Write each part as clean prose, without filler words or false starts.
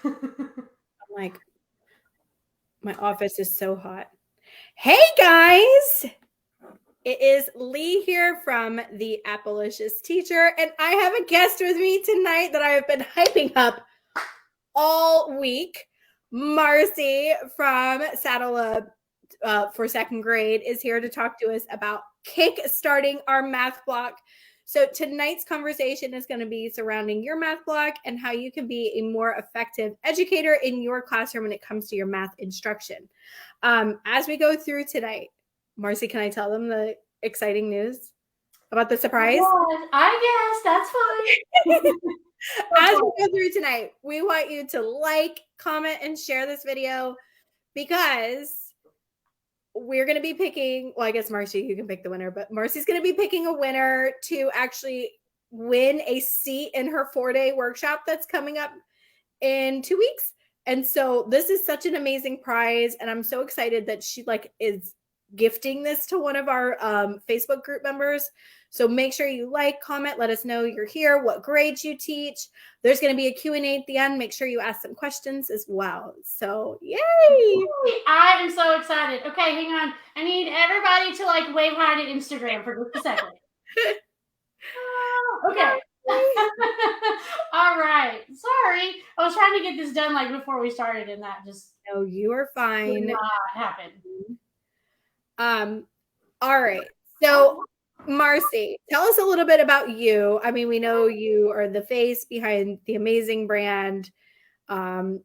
I'm like, my office is so hot. Hey guys, it is Lee here from the Appalicious Teacher, and I have a guest with me tonight that I have been hyping up all week. Marcy from Saddle Up for second grade is here to talk to us about kickstarting our math block. So tonight's conversation is going to be surrounding your math block and how you can be a more effective educator in your classroom when it comes to your math instruction. As we go through tonight, Marcy, can I tell them the exciting news about the surprise? Yeah, I guess that's fine. As we go through tonight, we want you to like, comment, and share this video because we're going to be picking, well, I guess Marcy, you can pick the winner, but Marcy's going to be picking a winner to actually win a seat in her 4-day workshop that's coming up in 2 weeks. And so this is such an amazing prize. And I'm so excited that she is gifting this to one of our Facebook group members. So make sure you like, comment, let us know you're here, what grades you teach. There's going to be a Q&A at the end. Make sure you ask some questions as well. So yay! I am so excited. Okay, hang on. I need everybody to wave hi to Instagram for just a second. Okay. All right. Sorry. I was trying to get this done before we started and that just No, you are fine. did not happen. All right. So Marcy, tell us a little bit about you. I mean, we know you are the face behind the amazing brand, Saddle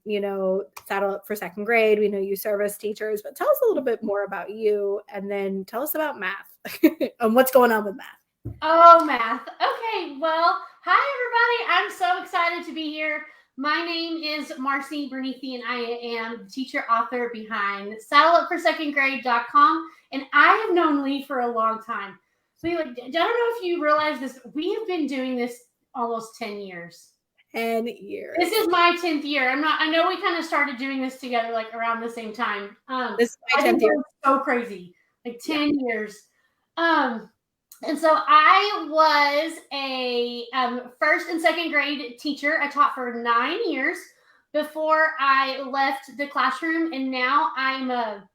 Up for second grade. We know you service teachers, but tell us a little bit more about you and then tell us about math and what's going on with math. Oh, math. Okay. Well, hi, everybody. I'm so excited to be here. My name is Marcie Bernethy, and I am the teacher author behind saddleupforsecondgrade.com. And I have known Lee for a long time. So I don't know if you realize this. We have been doing this almost 10 years. 10 years. This is my 10th year. I know we kind of started doing this together around the same time. This is my 10th year. So crazy. 10 years. And so I was a first and second grade teacher. I taught for 9 years before I left the classroom. And now I'm a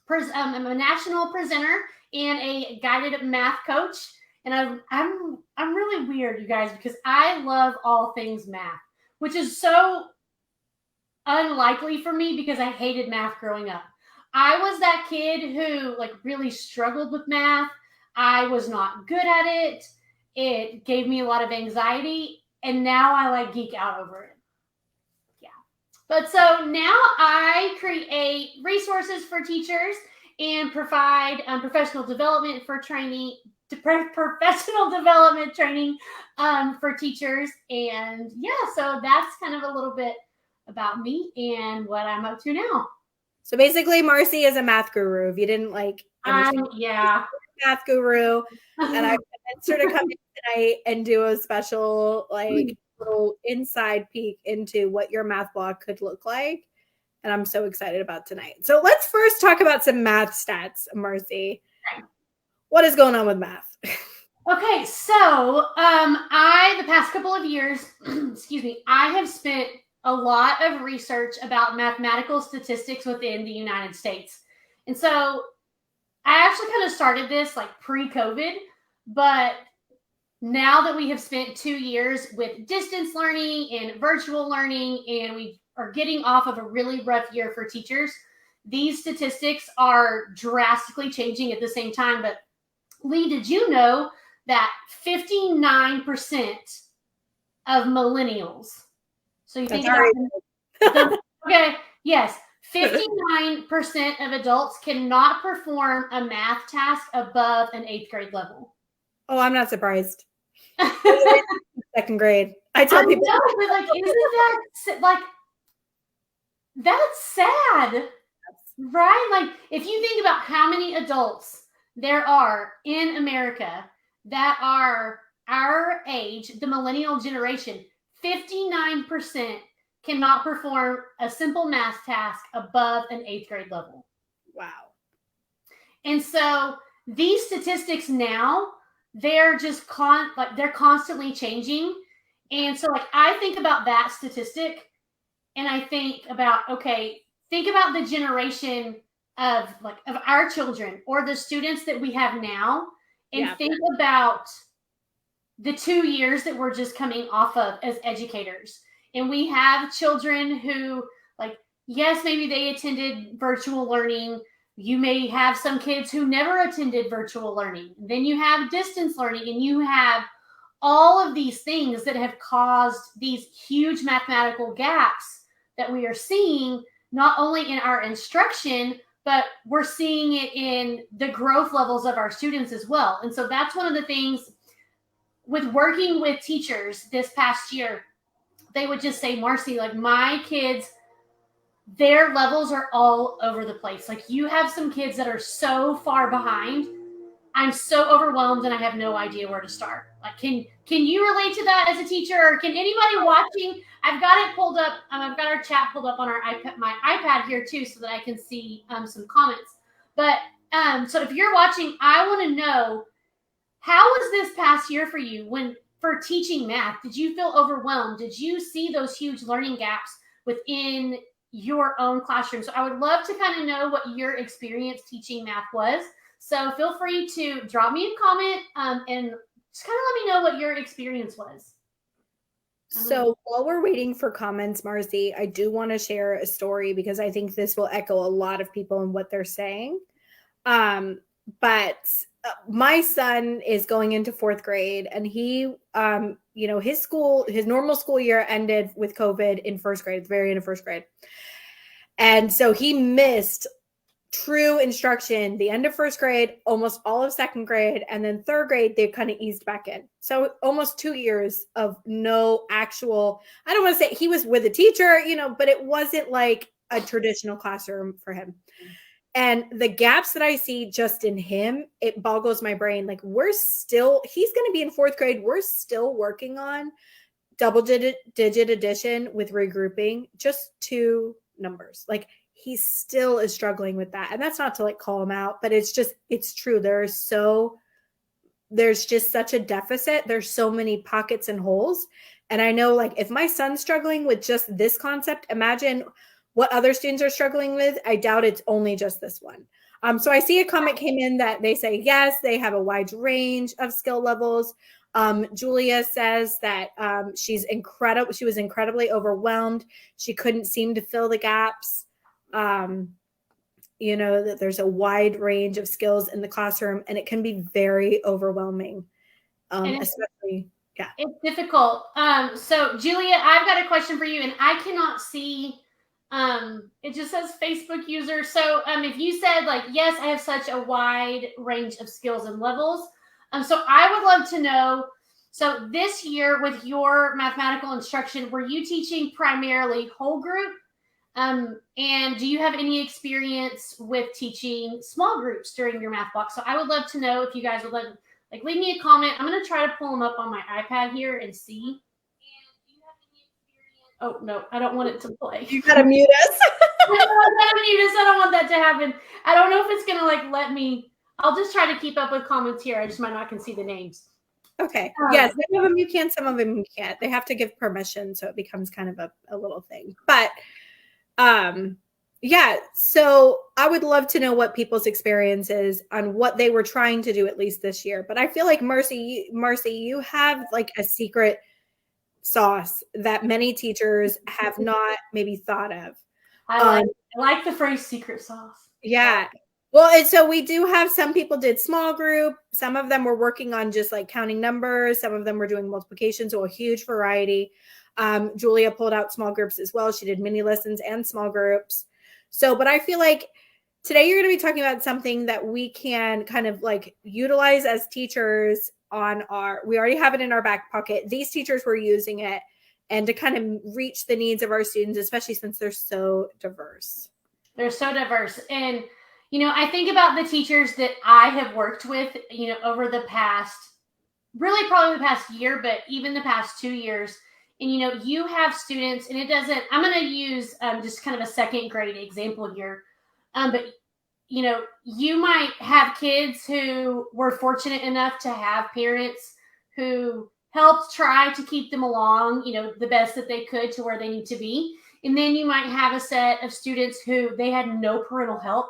national presenter and a guided math coach. And I'm really weird, you guys, because I love all things math, which is so unlikely for me because I hated math growing up. I was that kid who really struggled with math. I was not good at it. It gave me a lot of anxiety, and now I geek out over it. Yeah. But so now I create resources for teachers and provide professional development for training, professional development training for teachers. And yeah, so that's kind of a little bit about me and what I'm up to now. So basically, Marcy is a math guru. If you didn't yeah. Math guru, and I sort of come in tonight and do a special little inside peek into what your math block could look like, and I'm so excited about tonight. So let's first talk about some math stats, Marcy. Okay. What is going on with math? Okay, so the past couple of years, excuse me, I have spent a lot of research about mathematical statistics within the United States, and so I actually kind of started this pre-COVID, but now that we have spent 2 years with distance learning and virtual learning, and we are getting off of a really rough year for teachers, these statistics are drastically changing at the same time. But Lee, did you know that 59% of millennials, so you think about okay, yes, 59% of adults cannot perform a math task above an 8th grade level. Oh, I'm not surprised. Second grade. I tell people. Know, but isn't that that's sad, right? If you think about how many adults there are in America that are our age, the millennial generation, 59% cannot perform a simple math task above an 8th grade level. Wow. And so these statistics now, they're just they're constantly changing. And so I think about that statistic and I think about, okay, think about the generation of our children or the students that we have now, and think about the 2 years that we're just coming off of as educators. And we have children who, like, yes, maybe they attended virtual learning. You may have some kids who never attended virtual learning. Then you have distance learning, and you have all of these things that have caused these huge mathematical gaps that we are seeing, not only in our instruction, but we're seeing it in the growth levels of our students as well. And so that's one of the things with working with teachers this past year. They would just say, Marcy, like, my kids, their levels are all over the place. Like, you have some kids that are so far behind. I'm so overwhelmed and I have no idea where to start. Like, can you relate to that as a teacher, or can anybody watching? I've got it pulled up. I've got our chat pulled up on our iPad, my iPad here too, so that I can see some comments. But so if you're watching, I want to know, how was this past year for you for teaching math? Did you feel overwhelmed? Did you see those huge learning gaps within your own classroom? So I would love to kind of know what your experience teaching math was. So feel free to drop me a comment and just kind of let me know what your experience was. So while we're waiting for comments, Marcy, I do want to share a story because I think this will echo a lot of people and what they're saying. But my son is going into 4th grade, and he, his normal school year ended with COVID in 1st grade, at the very end of 1st grade. And so he missed true instruction the end of 1st grade, almost all of 2nd grade, and then 3rd grade they kind of eased back in. So almost 2 years of no actual, I don't want to say he was with a teacher, but it wasn't like a traditional classroom for him. And the gaps that I see just in him, it boggles my brain. Like, he's going to be in 4th grade. We're still working on double digit addition with regrouping, just 2 numbers. Like, he still is struggling with that. And that's not to call him out, but it's true. There's just such a deficit. There's so many pockets and holes. And I know, if my son's struggling with just this concept, imagine what other students are struggling with. I doubt it's only just this one. So I see a comment came in that they say, yes, they have a wide range of skill levels. Julia says that she was incredibly overwhelmed. She couldn't seem to fill the gaps. That there's a wide range of skills in the classroom, and it can be very overwhelming. Especially, yeah. It's difficult. So Julia, I've got a question for you, and I cannot see, it just says Facebook user. So if you said yes, I have such a wide range of skills and levels. So I would love to know, so this year with your mathematical instruction, were you teaching primarily whole group? And do you have any experience with teaching small groups during your math block? So I would love to know if you guys would leave me a comment. I'm going to try to pull them up on my iPad here and see. And do you have any experience? Oh, no, I don't want it to play. You got to mute us. I don't want that to happen. I don't know if it's going to let me. I'll just try to keep up with comments here. I just might not can see the names. Okay. Yes, some of them you can, some of them you can't. They have to give permission, so it becomes kind of a little thing. But so I would love to know what people's experience is on what they were trying to do at least this year. But I feel like Marcy, you have a secret sauce that many teachers have not maybe thought of. I like the phrase secret sauce. Yeah. Well, and so we do have some people did small group. Some of them were working on just counting numbers. Some of them were doing multiplication. So a huge variety. Julia pulled out small groups as well. She did mini lessons and small groups. So, but I feel like today you're going to be talking about something that we can kind of utilize as teachers we already have it in our back pocket. These teachers were using it, and to kind of reach the needs of our students, especially since they're so diverse. They're so diverse. And, I think about the teachers that I have worked with, over the past, really probably the past year, but even the past 2 years. And, you have students, and I'm going to use just kind of a 2nd grade example here. But, you might have kids who were fortunate enough to have parents who helped try to keep them along, the best that they could to where they need to be. And then you might have a set of students who they had no parental help,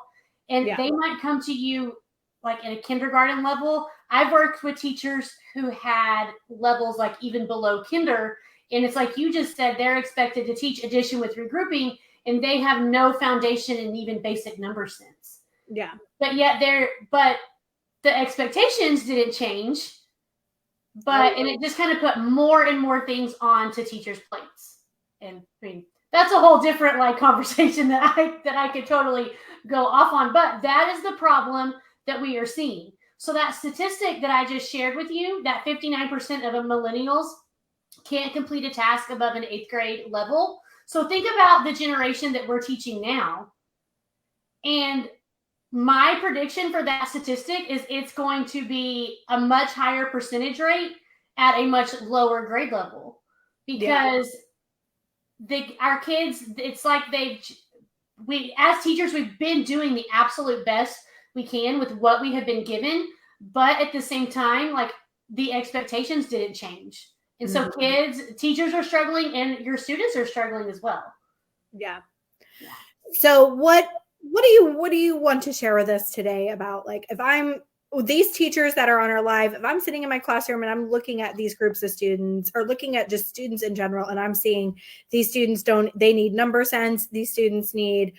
and they might come to you like at a kindergarten level. I've worked with teachers who had levels like even below kinder. And it's like you just said, they're expected to teach addition with regrouping, and they have no foundation in even basic number sense. Yeah. But yet the expectations didn't change. And it just kind of put more and more things on to teachers' plates. And I mean, that's a whole different like conversation that I could totally go off on. But that is the problem that we are seeing. So that statistic that I just shared with you, that 59% of millennials can't complete a task above an 8th grade level. So think about the generation that we're teaching now. And my prediction for that statistic is it's going to be a much higher percentage rate at a much lower grade level, because our kids, it's like we as teachers, we've been doing the absolute best we can with what we have been given. But at the same time, like the expectations didn't change. And so teachers are struggling, and your students are struggling as well. Yeah. So what do you want to share with us today about, like, if I'm these teachers that are on our live, if I'm sitting in my classroom and I'm looking at these groups of students, or looking at just students in general, and I'm seeing these students they need number sense, these students need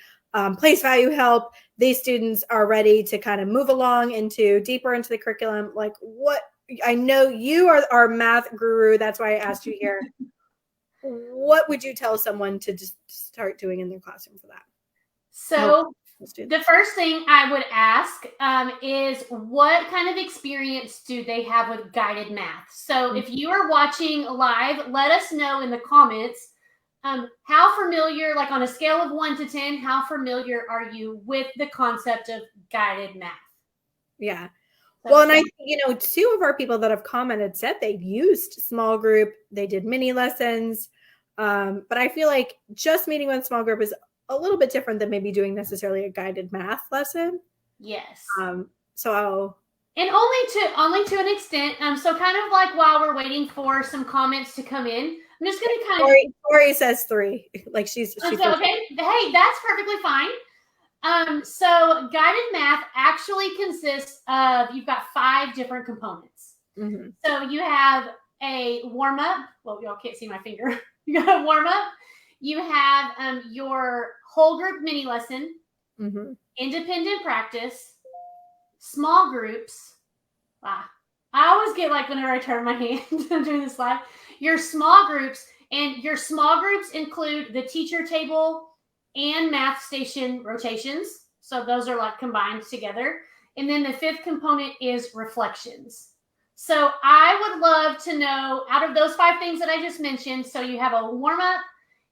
place value help, these students are ready to kind of move along deeper into the curriculum. Like, what, I know you are our math guru, that's why I asked you here. What would you tell someone to just start doing in their classroom for that? So the first thing I would ask is, what kind of experience do they have with guided math? So if you are watching live, let us know in the comments, how familiar, like on a scale of 1 to 10, how familiar are you with the concept of guided math? Yeah. Well, and I, 2 of our people that have commented said they've used small group, they did mini lessons. But I feel like just meeting with a small group is a little bit different than maybe doing necessarily a guided math lesson. Yes. And only to an extent. So kind of like while we're waiting for some comments to come in, I'm just going to kind of. Tori says 3. Like she's okay. Hey, that's perfectly fine. So guided math actually consists of, you've got 5 different components. So you have a warm up. Well, y'all can't see my finger. You got a warm up. You have your whole group mini lesson, independent practice, small groups. I always get like whenever I turn my hand during this live, your small groups, and your small groups include the teacher table and math station rotations. So those are like combined together. And then the 5th component is reflections. So I would love to know, out of those 5 things that I just mentioned, so you have a warm up,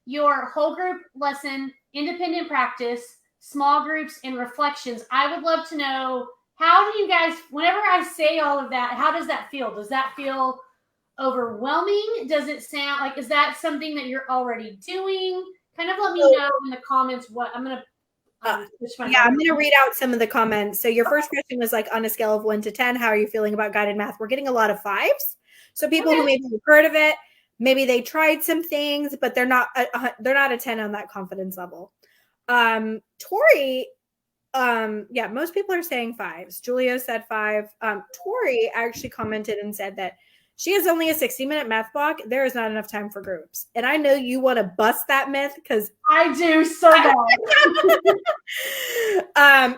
your whole group lesson, independent practice, small groups, and reflections. I would love to know, how do you guys, whenever I say all of that, how does that feel? Does that feel overwhelming? Does it sound like, is that something that you're already doing? Kind of let me know in the comments what I'm going to. I'm going to read out some of the comments. So your first question was like, on a scale of 1 to 10, how are you feeling about guided math? We're getting a lot of 5s. So people who maybe have heard of it, maybe they tried some things, but they're not a 10 on that confidence level. Tori, most people are saying 5s. Julia said 5. Tori actually commented and said that she has only a 60-minute math block. There is not enough time for groups. And I know you want to bust that myth, because I do so bad.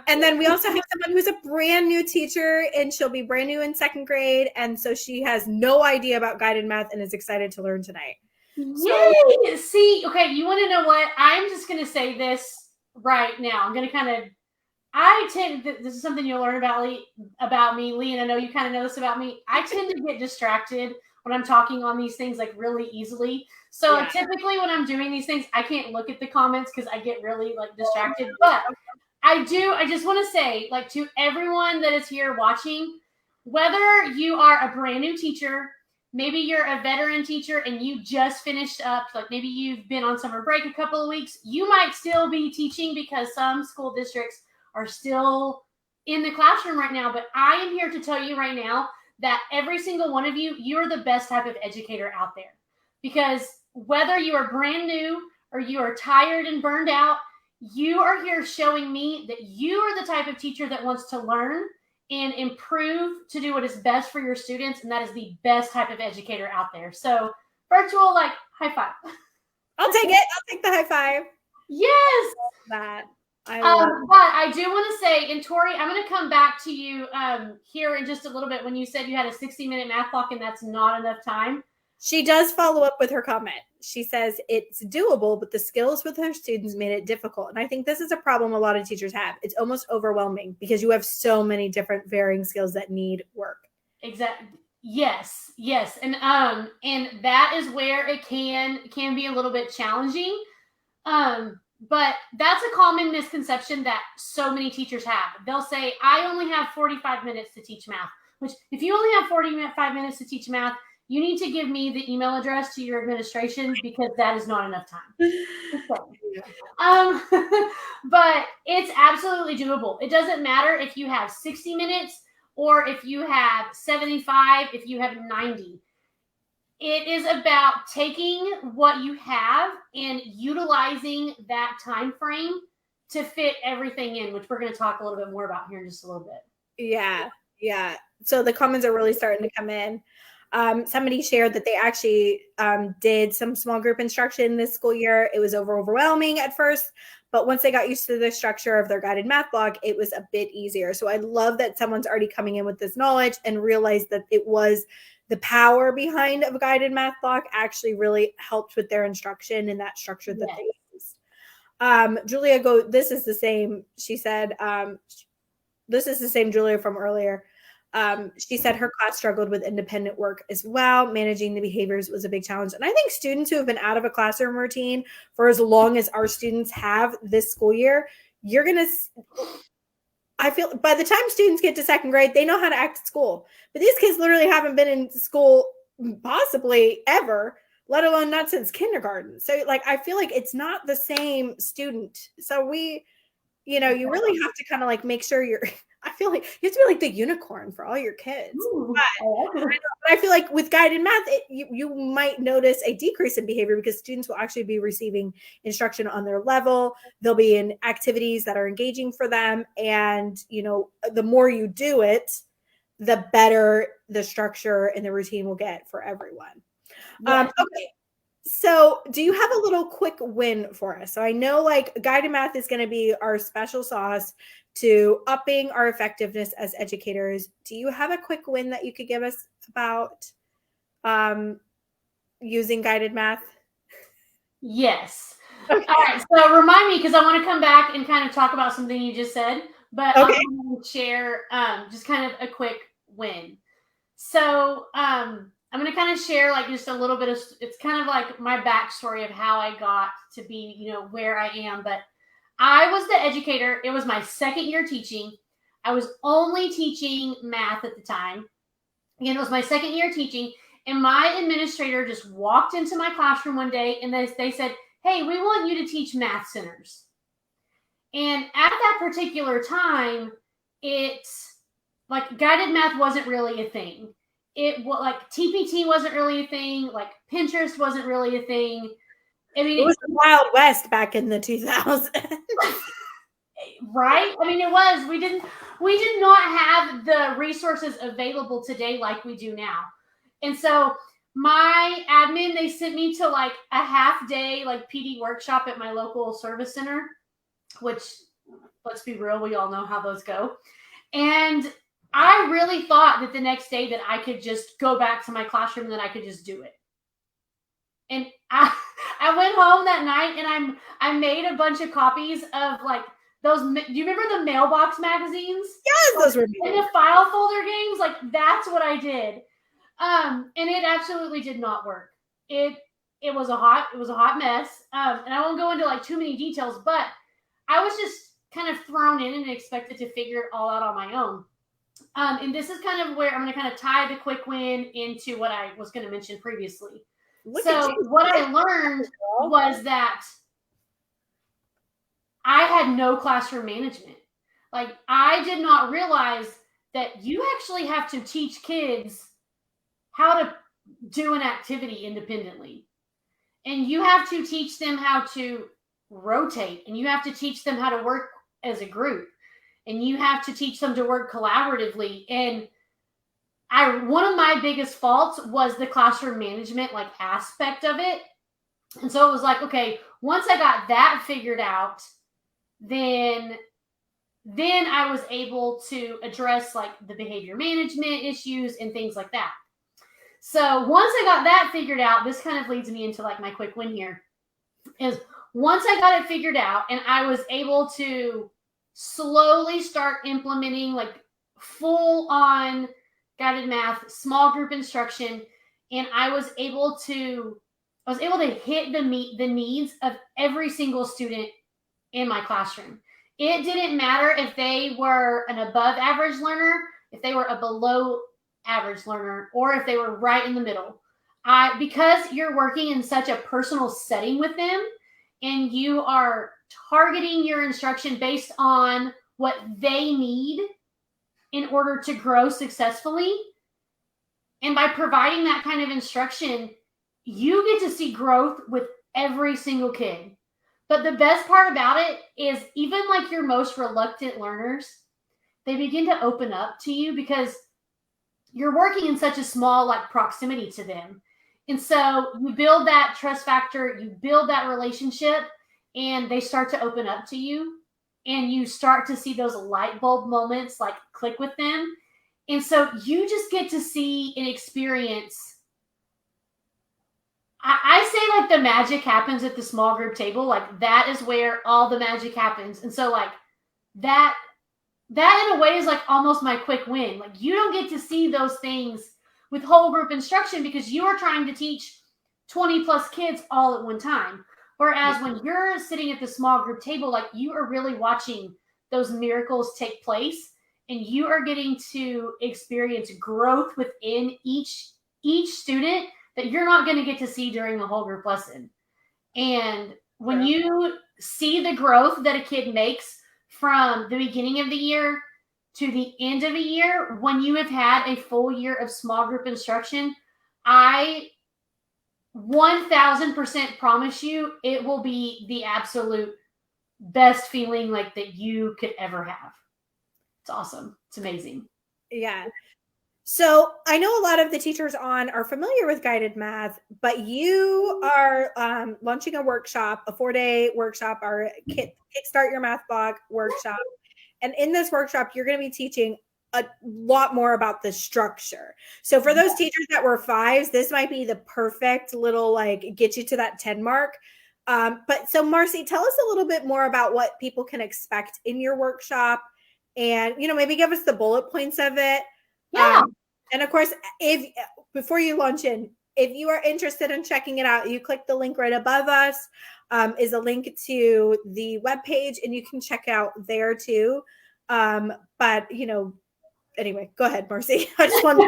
And then we also have someone who's a brand new teacher, and she'll be brand new in 2nd grade. And so she has no idea about guided math and is excited to learn tonight. Yay! See, okay, you want to know what? I'm just going to say this right now. I'm going to kind of, this is something you'll learn about me, Lee, and I know you kind of know this about me. I tend to get distracted when I'm talking on these things, like really easily. So typically when I'm doing these things, I can't look at the comments because I get really like distracted. But I just want to say, like, to everyone that is here watching, whether you are a brand new teacher, maybe you're a veteran teacher and you just finished up, like maybe you've been on summer break a couple of weeks, you might still be teaching because some school districts are still in the classroom right now. But I am here to tell you right now that every single one of you, you're the best type of educator out there. Because whether you are brand new or you are tired and burned out, you are here showing me that you are the type of teacher that wants to learn and improve to do what is best for your students. And that is the best type of educator out there. So virtual, like, high five. I'll take it. I'll take the high five. Yes. That. But I do want to say, and Tori, I'm going to come back to you here in just a little bit when you said you had a 60-minute math block and that's not enough time. She does follow up with her comment. She says it's doable, but the skills with her students made it difficult. And I think this is a problem a lot of teachers have. It's almost overwhelming because you have so many different varying skills that need work. Exactly. Yes. And that is where it can be a little bit challenging. But that's a common misconception that so many teachers have. They'll say, I only have 45 minutes to teach math, which if you only have 45 minutes to teach math, you need to give me the email address to your administration because that is not enough time. But it's absolutely doable. It doesn't matter if you have 60 minutes or if you have 75, if you have 90. It is about taking what you have and utilizing that time frame to fit everything in, which we're going to talk a little bit more about here in just a little bit. Yeah. So the comments are really starting to come in. Somebody shared that they actually did some small group instruction this school year. It was overwhelming at first, but once they got used to the structure of their guided math block, it was a bit easier. So I love that someone's already coming in with this knowledge and realized that it was the power behind a guided math block actually really helped with their instruction and that structure that they used. Julia this is the same. She said, this is the same Julia from earlier. She said her class struggled with independent work as well. Managing the behaviors was a big challenge. And I think students who have been out of a classroom routine for as long as our students have this school year, I feel by the time students get to second grade, they know how to act at school. But these kids literally haven't been in school possibly ever, let alone not since kindergarten. So like, I feel like it's not the same student. So you really have to kind of like make sure I feel like you have to be like the unicorn for all your kids. But I feel like with guided math, you might notice a decrease in behavior because students will actually be receiving instruction on their level. They'll be in activities that are engaging for them. And, the more you do it, the better the structure and the routine will get for everyone. Yes. Okay. So do you have a little quick win for us? So I know like guided math is going to be our special sauce to upping our effectiveness as educators. Do you have a quick win that you could give us about using guided math? Yes. Okay. All right. So remind me, because I want to come back and kind of talk about something you just said, but okay. I'm going to share just kind of a quick win. So I'm going to kind of share like just a little bit of, it's kind of like my backstory of how I got to be, where I am. But I was the educator. It was my second year teaching. I was only teaching math at the time. Again, it was my second year teaching. And my administrator just walked into my classroom one day and they said, hey, we want you to teach math centers. And at that particular time, it's like guided math wasn't really a thing. It was like TPT wasn't really a thing. Like Pinterest wasn't really a thing. I mean, it was the Wild West back in the 2000s. Right? I mean, it was. We did not have the resources available today like we do now. And so my admin, they sent me to like a half day like PD workshop at my local service center, which, let's be real, we all know how those go. And I really thought that the next day that I could just go back to my classroom and that I could just do it. And I went home that night and I made a bunch of copies of like those. Do you remember the mailbox magazines? Yes, those were in the file folder games. Like that's what I did. And it absolutely did not work. It was a hot mess. And I won't go into like too many details, but I was just kind of thrown in and expected to figure it all out on my own. And this is kind of where I'm going to kind of tie the quick win into what I was going to mention previously. So what I learned was that I had no classroom management. Like I did not realize that you actually have to teach kids how to do an activity independently. And you have to teach them how to rotate, and you have to teach them how to work as a group, and you have to teach them to work collaboratively. And one of my biggest faults was the classroom management like aspect of it. And so it was like, okay, once I got that figured out, then I was able to address like the behavior management issues and things like that. So once I got that figured out, this kind of leads me into like my quick win here is once I got it figured out and I was able to slowly start implementing like full on guided math, small group instruction, and I was able to hit the needs of every single student in my classroom. It didn't matter if they were an above average learner, if they were a below average learner, or if they were right in the middle. Because you're working in such a personal setting with them and you are targeting your instruction based on what they need in order to grow successfully. And by providing that kind of instruction, you get to see growth with every single kid. But the best part about it is even like your most reluctant learners, they begin to open up to you because you're working in such a small like proximity to them. And so you build that trust factor, you build that relationship, and they start to open up to you. And you start to see those light bulb moments like click with them. And so you just get to see and experience. I say like the magic happens at the small group table. Like that is where all the magic happens. And so like that in a way is like almost my quick win. Like you don't get to see those things with whole group instruction because you are trying to teach 20 plus kids all at one time. Whereas when you're sitting at the small group table, like you are really watching those miracles take place and you are getting to experience growth within each student that you're not going to get to see during the whole group lesson. And when you see the growth that a kid makes from the beginning of the year to the end of a year, when you have had a full year of small group instruction, I 1000% promise you it will be the absolute best feeling like that you could ever have. It's awesome. It's amazing. Yeah. So I know a lot of the teachers on are familiar with guided math, but you are launching a workshop, a 4-day workshop, our Kickstart Your Math Blog workshop. And in this workshop, you're going to be teaching a lot more about the structure. So for those teachers that were 5s, this might be the perfect little like get you to that 10 mark. But so Marcy, tell us a little bit more about what people can expect in your workshop and, maybe give us the bullet points of it. Yeah. And of course, before you launch in, if you are interested in checking it out, you click the link right above us, is a link to the webpage, and you can check out there too. But anyway, go ahead, Marcy. I just want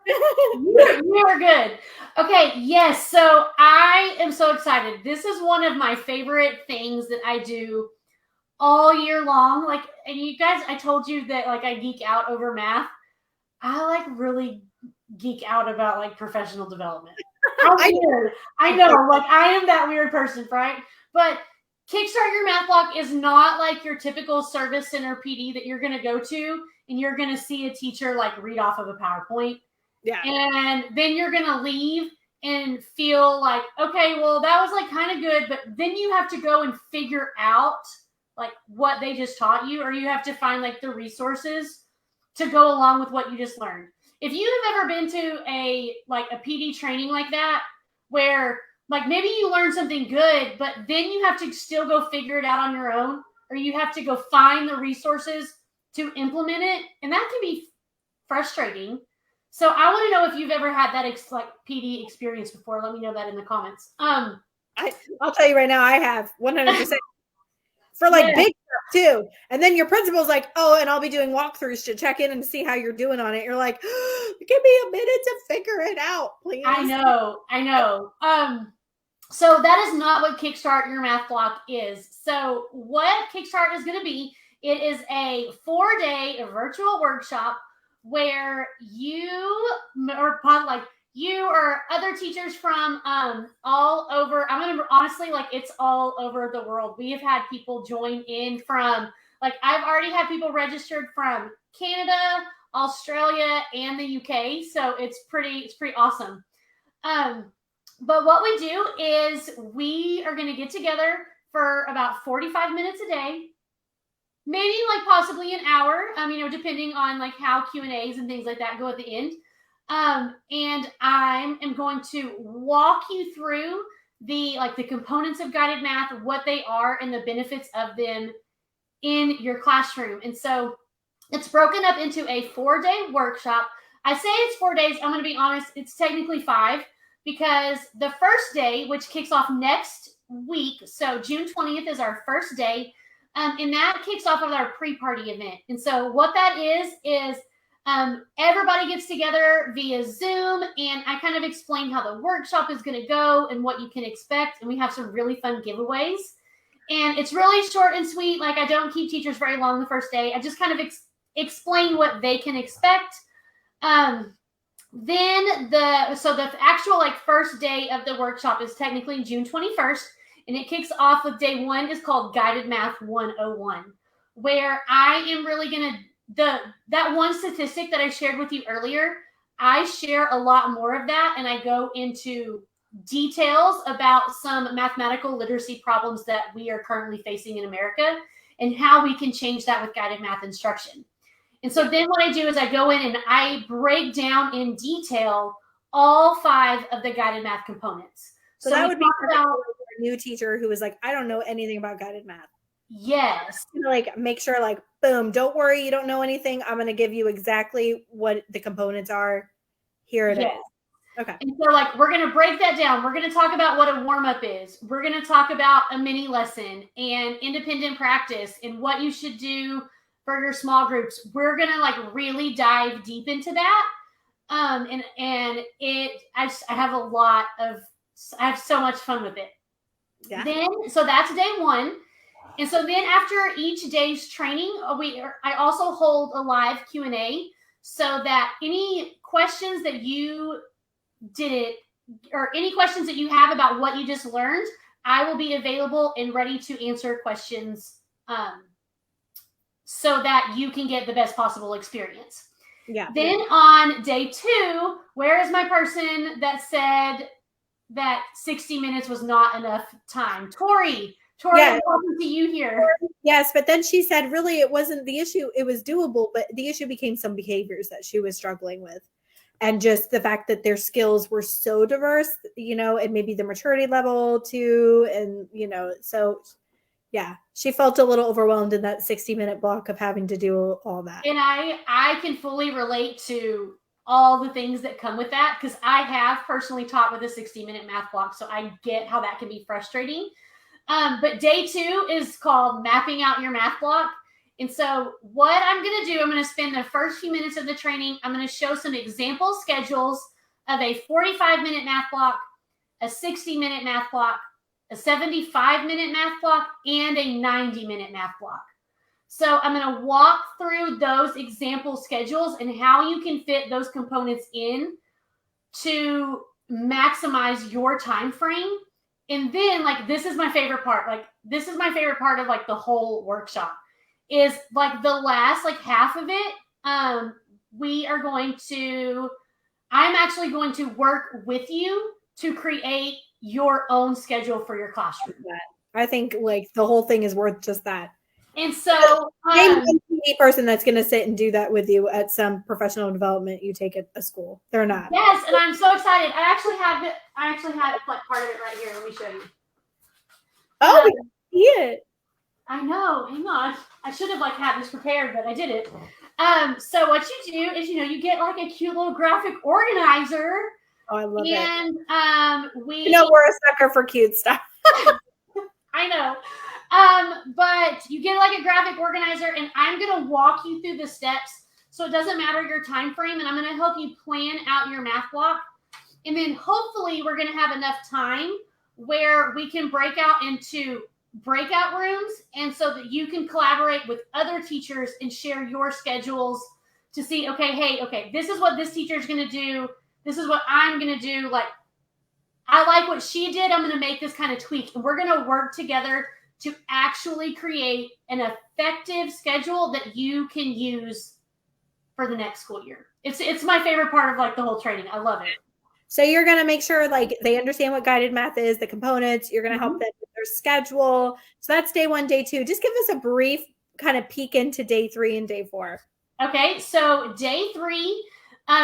You are good. Okay, yes. So I am so excited. This is one of my favorite things that I do all year long. Like, and you guys, I told you that like I geek out over math. I like really geek out about like professional development. I know, like I am that weird person, right? But Kickstart Your Math Blog is not like your typical service center PD that you're going to go to and you're going to see a teacher like read off of a PowerPoint. Yeah. And then you're going to leave and feel like, okay, well, that was like kind of good. But then you have to go and figure out like what they just taught you, or you have to find like the resources to go along with what you just learned. If you have ever been to a PD training like that, where like maybe you learn something good, but then you have to still go figure it out on your own, or you have to go find the resources to implement it. And that can be frustrating. So I want to know if you've ever had that PD experience before. Let me know that in the comments. I'll tell you right now, I have 100% for like big stuff too. And then your principal's like, oh, and I'll be doing walkthroughs to check in and see how you're doing on it. You're like, give me a minute to figure it out, please. I know. So that is not what Kickstart Your Math Block is. So what Kickstart is going to be, it is a 4-day virtual workshop where you you or other teachers from all over. I'm going to honestly, like, it's all over the world. We have had people join in from, like, I've already had people registered from Canada, Australia, and the UK. So it's pretty awesome. But what we do is we are going to get together for about 45 minutes a day, maybe like possibly an hour, depending on like how Q&As and things like that go at the end. And I am going to walk you through the components of guided math, what they are, and the benefits of them in your classroom. And so it's broken up into a 4-day workshop. I say it's 4 days. I'm going to be honest. It's technically 5 because the first day, which kicks off next week, so June 20th is our first day, and that kicks off with our pre-party event. And so what that is everybody gets together via Zoom, and I kind of explain how the workshop is going to go and what you can expect, and we have some really fun giveaways. And it's really short and sweet. Like, I don't keep teachers very long the first day. I just kind of explain what they can expect. Then the actual first day of the workshop is technically June 21st, and it kicks off with day 1 is called Guided Math 101, where I am really going to, that one statistic that I shared with you earlier, I share a lot more of that, and I go into details about some mathematical literacy problems that we are currently facing in America and how we can change that with guided math instruction. And so then what I do is I go in and I break down in detail all 5 of the guided math components. So that would be about a new teacher who is like, I don't know anything about guided math. Yes. Like, make sure, like, boom, don't worry, you don't know anything. I'm going to give you exactly what the components are. Here it is. Okay. And so, we're going to break that down. We're going to talk about what a warm-up is. We're going to talk about a mini lesson and independent practice and what you should do for your small groups. We're going to really dive deep into that. I have so much fun with it. Yeah. So that's day 1. And so then after each day's training, I also hold a live Q&A so that any questions that you didn't, or any questions that you have about what you just learned, I will be available and ready to answer questions so that you can get the best possible experience. Yeah. Then on day 2, where is my person that said that 60 minutes was not enough time? Tori, yeah. I'm talking to you here. Yes, but then she said really it wasn't the issue. It was doable, but the issue became some behaviors that she was struggling with. And just the fact that their skills were so diverse, and maybe the maturity level too. And, so yeah, she felt a little overwhelmed in that 60-minute block of having to do all that. And I can fully relate to all the things that come with that because I have personally taught with a 60-minute math block. So I get how that can be frustrating. But day 2 is called mapping out your math block. And so what I'm going to do, I'm going to spend the first few minutes of the training. I'm going to show some example schedules of a 45-minute math block, a 60-minute math block, a 75-minute math block, and a 90-minute math block. So I'm going to walk through those example schedules and how you can fit those components in to maximize your time frame. And then, this is my favorite part. This is my favorite part of, the whole workshop is, the last, half of it. I'm actually going to work with you to create your own schedule for your classroom. I think, the whole thing is worth just that. And so, name any person that's going to sit and do that with you at some professional development you take at a school. They're not. Yes, and I'm so excited. I actually have part of it right here. Let me show you. Oh, we can see it. I know. Hang on. I should have had this prepared, but I didn't. So what you do is, you get a cute little graphic organizer. Oh, I love it. And we're a sucker for cute stuff. I know. But you get a graphic organizer, and I'm going to walk you through the steps. So it doesn't matter your time frame, and I'm going to help you plan out your math block. And then hopefully we're going to have enough time where we can break out into breakout rooms, and so that you can collaborate with other teachers and share your schedules to see, okay, this is what this teacher is going to do. this is what I'm going to do. Like, I like what she did. I'm going to make this kind of tweak. And we're going to work together to actually create an effective schedule that you can use for the next school year. It's my favorite part of like the whole training. I love it. So you're going to make sure like they understand what guided math is, the components. You're going to help them with their schedule. So that's day 1, day 2. Just give us a brief kind of peek into day 3 and day 4. Okay, so day 3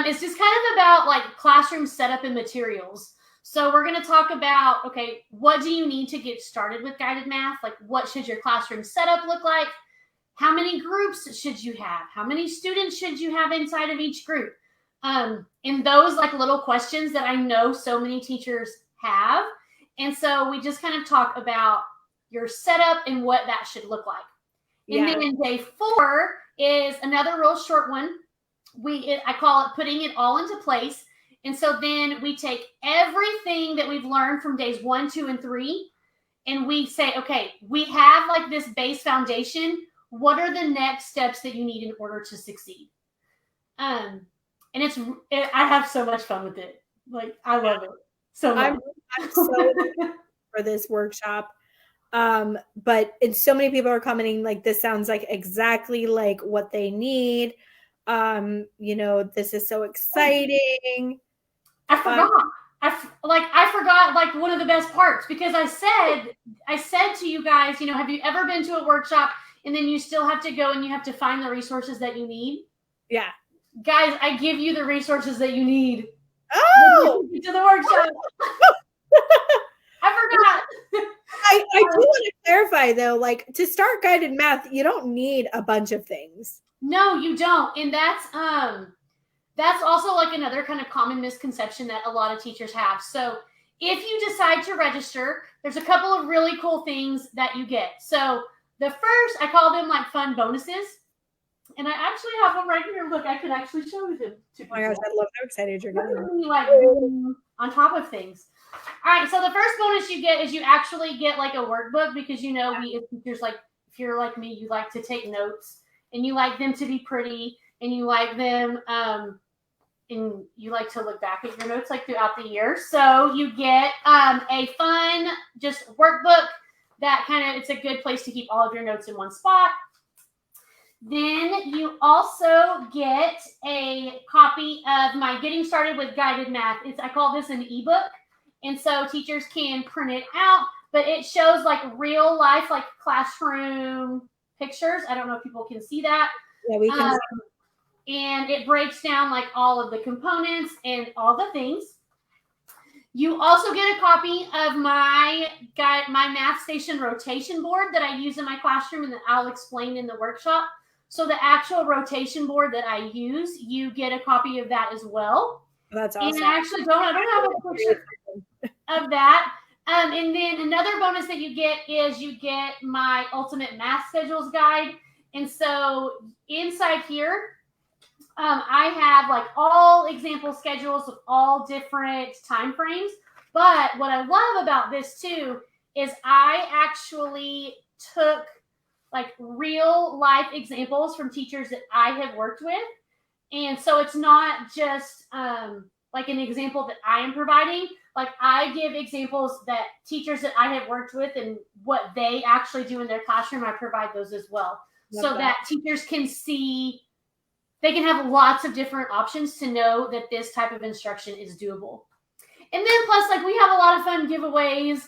is just kind of about like classroom setup and materials. So we're going to talk about, okay, what do you need to get started with guided math? Like, what should your classroom setup look like? How many groups should you have? How many students should you have inside of each group? And those like little questions that I know so many teachers have. And so we just kind of talk about your setup and what that should look like. And then day 4 is another real short one. I call it putting it all into place. And so then we take everything that we've learned from days 1, 2, and 3, and we say, okay, we have like this base foundation. What are the next steps that you need in order to succeed? And I have so much fun with it. Like, I love it so much. I'm so excited for this workshop. But so many people are commenting like, this sounds like exactly like what they need. This is so exciting. I forgot. I forgot like one of the best parts, because I said to you guys, have you ever been to a workshop and then you still have to go and you have to find the resources that you need? Yeah. Guys, I give you the resources that you need. Oh, to the workshop. I forgot. I do want to clarify though, like to start guided math, you don't need a bunch of things. No, you don't. And that's also like another kind of common misconception that a lot of teachers have. So if you decide to register, there's a couple of really cool things that you get. So the first, I call them like fun bonuses. And I actually have them right here. Look, I can actually show them to people. Oh my gosh, I love how excited you're getting. Like on top of things. All right, so the first bonus you get is you actually get like a workbook, because we as teachers, like if you're like me, you like to take notes and you like them to be pretty and you like them and you like to look back at your notes like throughout the year. So you get a fun just workbook that it's a good place to keep all of your notes in one spot. Then you also get a copy of my Getting Started with Guided Math. I call this an ebook. And so teachers can print it out, but it shows like real life, like classroom pictures. I don't know if people can see that. Yeah, we can. And it breaks down like all of the components and all the things. You also get a copy of my Math Station rotation board that I use in my classroom and that I'll explain in the workshop. So the actual rotation board that I use, you get a copy of that as well. That's awesome. And I actually don't have a picture of that. And then another bonus that you get is you get my Ultimate Math Schedules Guide. And so inside here, I have like all example schedules of all different time frames. But what I love about this too is I actually took like real life examples from teachers that I have worked with. And so it's not just like an example that I am providing. Like I give examples that teachers that I have worked with and what they actually do in their classroom, I provide those as well. So that teachers can see, they can have lots of different options to know that this type of instruction is doable. And then plus, like we have a lot of fun giveaways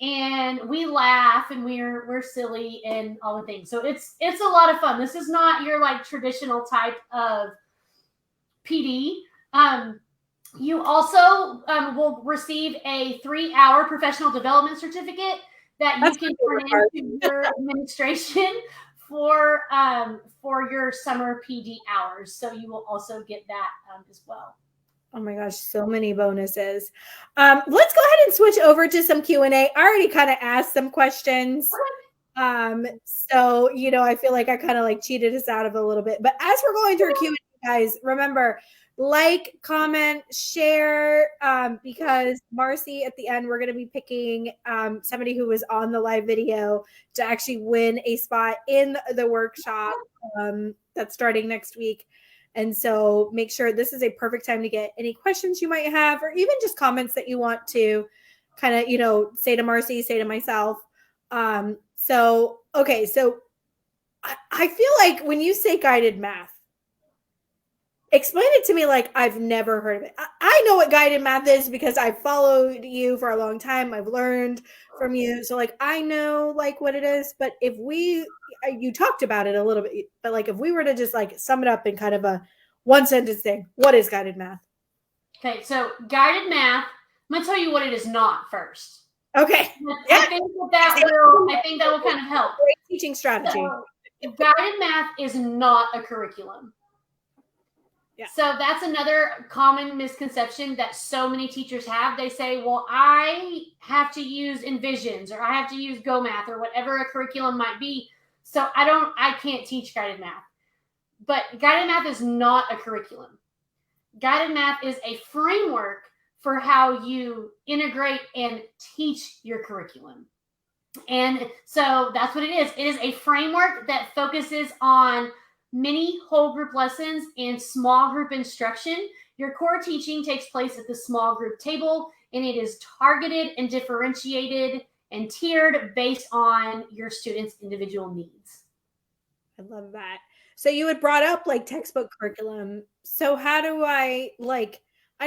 and we laugh and we're silly and all the things. So it's a lot of fun. This is not your like traditional type of PD. You also will receive a 3-hour professional development certificate that you can turn into your administration for your summer PD hours. So you will also get that as well. Oh my gosh, so many bonuses. Let's go ahead and switch over to some Q&A. I already kind of asked some questions. So, I feel like I kind of like cheated us out of a little bit. But as we're going through Q&A, guys, remember, like, comment, share, because Marcy, at the end, we're going to be picking somebody who was on the live video to actually win a spot in the workshop that's starting next week. And so make sure this is a perfect time to get any questions you might have, or even just comments that you want to kind of, say to Marcy, say to myself. Okay. So I feel like when you say guided math, explain it to me like I've never heard of it. I know what guided math is because I've followed you for a long time. I've learned from you. So like I know like what it is, but if you talked about it a little bit, but like if we were to just like sum it up in kind of a one sentence thing, what is guided math? Okay, so guided math, I'm going to tell you what it is not first. Okay. I think that will kind of help. Great teaching strategy. So, guided math is not a curriculum. Yeah. So that's another common misconception that so many teachers have. They say, well, I have to use Envisions, or I have to use Go Math, or whatever a curriculum might be. So I can't teach guided math. But guided math is not a curriculum. Guided math is a framework for how you integrate and teach your curriculum. And so that's what it is. It is a framework that focuses on many whole group lessons and small group instruction. Your core teaching takes place at the small group table, and it is targeted and differentiated and tiered based on your students' individual needs. I love that. So you had brought up like textbook curriculum. So how do I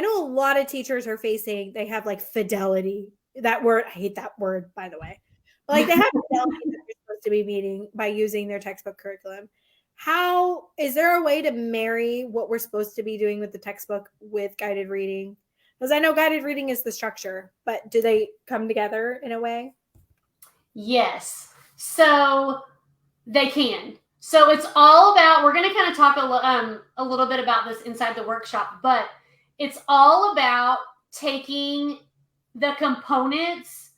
know a lot of teachers are they have like fidelity. That word, I hate that word, by the way. But like they have fidelity that they're supposed to be meeting by using their textbook curriculum. How is there a way to marry what we're supposed to be doing with the textbook with guided reading? Because I know guided reading is the structure, but do they come together in a way? Yes. So they can. So it's all about, we're going to kind of talk a little bit about this inside the workshop, but it's all about taking the components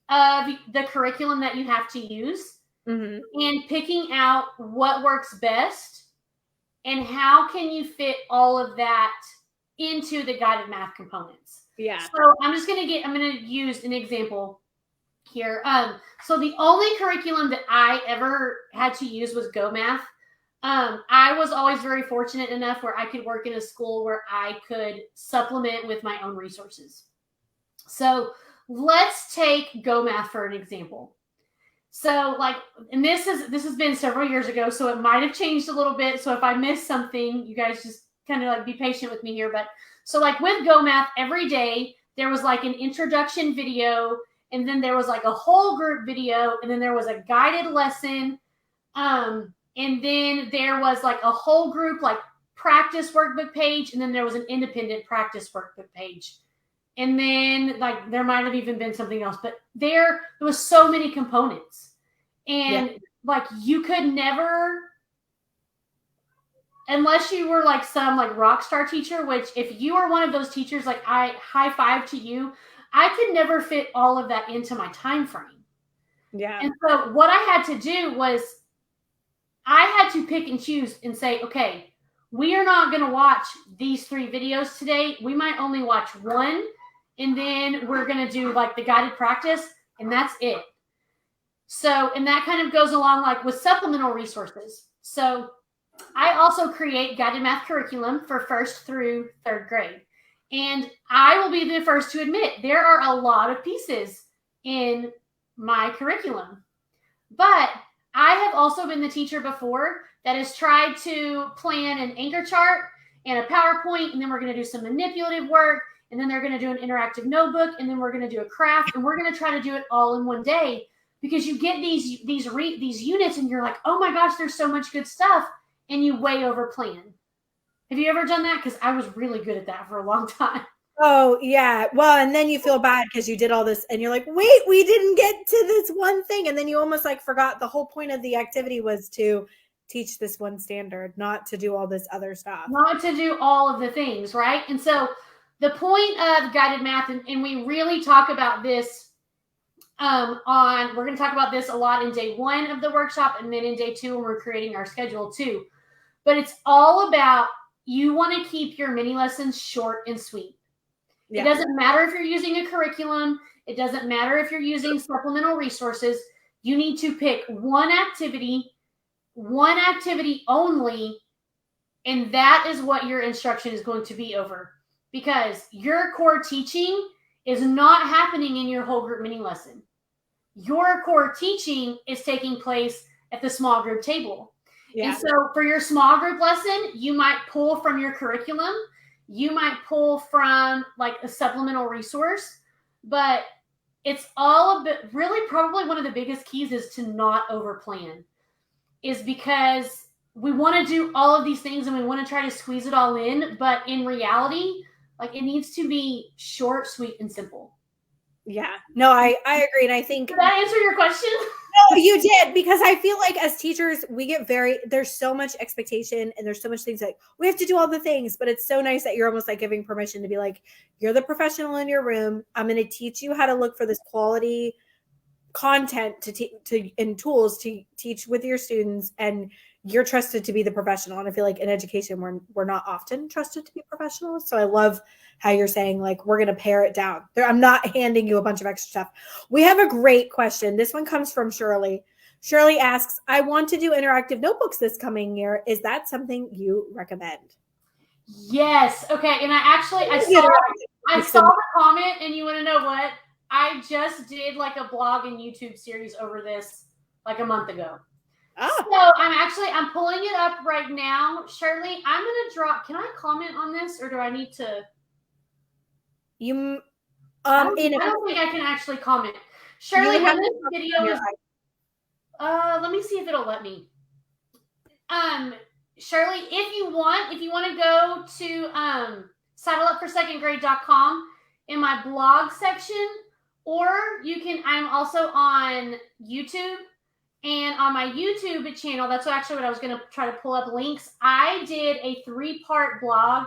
of the curriculum that you have to use, mm-hmm. and picking out what works best and how can you fit all of that into the guided math components. Yeah. So I'm going to use an example here. So the only curriculum that I ever had to use was Go Math. I was always very fortunate enough where I could work in a school where I could supplement with my own resources. So let's take Go Math for an example. So and this has been several years ago, so it might have changed a little bit. So if I miss something, you guys just kind of be patient with me here. But so with Go Math, every day there was an introduction video, and then there was a whole group video, and then there was a guided lesson. And then there was a whole group practice workbook page, and then there was an independent practice workbook page. And then there might have even been something else, but there was so many components. And you could never, unless you were some rock star teacher, which if you are one of those teachers, I high five to you, I could never fit all of that into my time frame. Yeah. And so what I had to do was I had to pick and choose and say, okay, we are not going to watch these 3 videos today. We might only watch one, and then we're going to do the guided practice, and that's it. So, and that kind of goes along with supplemental resources. So I also create guided math curriculum for 1st through 3rd grade. And I will be the first to admit there are a lot of pieces in my curriculum. But I have also been the teacher before that has tried to plan an anchor chart and a PowerPoint, and then we're going to do some manipulative work, and then they're going to do an interactive notebook, and then we're going to do a craft, and we're going to try to do it all in one day, because you get these units and you're like, oh my gosh, there's so much good stuff, and you way over plan. Have you ever done that? Because I was really good at that for a long time. Oh, yeah. Well, and then you feel bad because you did all this and you're like, wait, we didn't get to this one thing. And then you almost forgot the whole point of the activity was to teach this one standard, not to do all this other stuff. Not to do all of the things, right? And so the point of guided math, and we really talk about this we're going to talk about this a lot in day 1 of the workshop, and then in day 2 when we're creating our schedule too. But it's all about, you want to keep your mini lessons short and sweet. Yeah. It doesn't matter if you're using a curriculum. It doesn't matter if you're using supplemental resources. You need to pick one activity only, And that is what your instruction is going to be over, because your core teaching is not happening in your whole group mini lesson. Your core teaching is taking place at the small group table. Yeah. And so for your small group lesson, you might pull from your curriculum. You might pull from like a supplemental resource, but it's all a bit, really probably one of the biggest keys is to not overplan, is because we want to do all of these things and we want to try to squeeze it all in. But in reality, like it needs to be short, sweet, and simple. Yeah, no, I agree. And I think did that answer your question? No, you did, because I feel like as teachers, we get there's so much expectation and there's so much things like we have to do all the things, but it's so nice that you're almost like giving permission to be like, you're the professional in your room. I'm going to teach you how to look for this quality content and tools to teach with your students, and you're trusted to be the professional. And I feel like in education, we're not often trusted to be professionals. So I love how you're saying like, we're going to pare it down. I'm not handing you a bunch of extra stuff. We have a great question. This one comes from Shirley. Shirley asks, I want to do interactive notebooks this coming year. Is that something you recommend? Yes. Okay. And I saw the comment, and you want to know what? I just did like a blog and YouTube series over this like a month ago. Oh. So I'm pulling it up right now. Shirley, I'm going to drop, can I comment on this, or do I need to? I don't think I can actually comment. Shirley, when this video is, let me see if it'll let me. Shirley, if you want to go to saddleupforsecondgrade.com in my blog section, or you can, I'm also on YouTube. And on my YouTube channel, that's what I was going to try to pull up links. I did a 3-part blog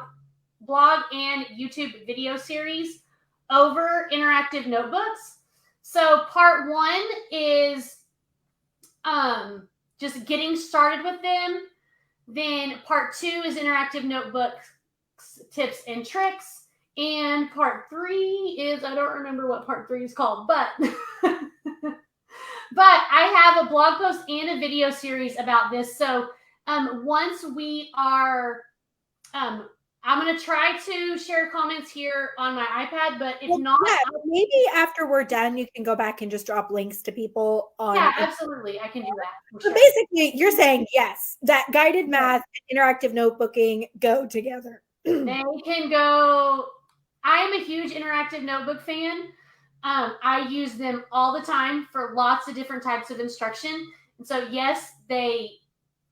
and YouTube video series over interactive notebooks. So part 1 is just getting started with them. Then part 2 is interactive notebooks, tips and tricks. And part 3 is, I don't remember what part 3 is called, but... But I have a blog post and a video series about this. So once we are, I'm going to try to share comments here on my iPad, but if not. Yeah, maybe after we're done, you can go back and just drop links to people. Yeah, absolutely. I can do that. So basically, you're saying, yes, that guided math and interactive notebooking go together. They can go. I am a huge interactive notebook fan. I use them all the time for lots of different types of instruction. And so, yes, they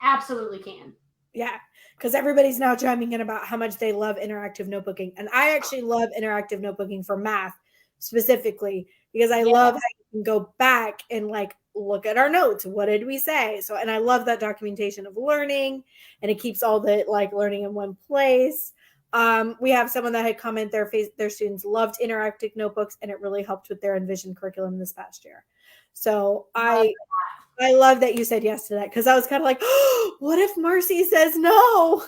absolutely can. Yeah, because everybody's now chiming in about how much they love interactive notebooking. And I actually love interactive notebooking for math specifically, because I love how you can go back and like look at our notes. What did we say? So, and I love that documentation of learning, and it keeps all the like learning in one place. We have someone that had commented their students loved interactive notebooks, and it really helped with their Envision curriculum this past year. So I love that you said yes to that, because I was kind of like, oh, what if Marcy says no? All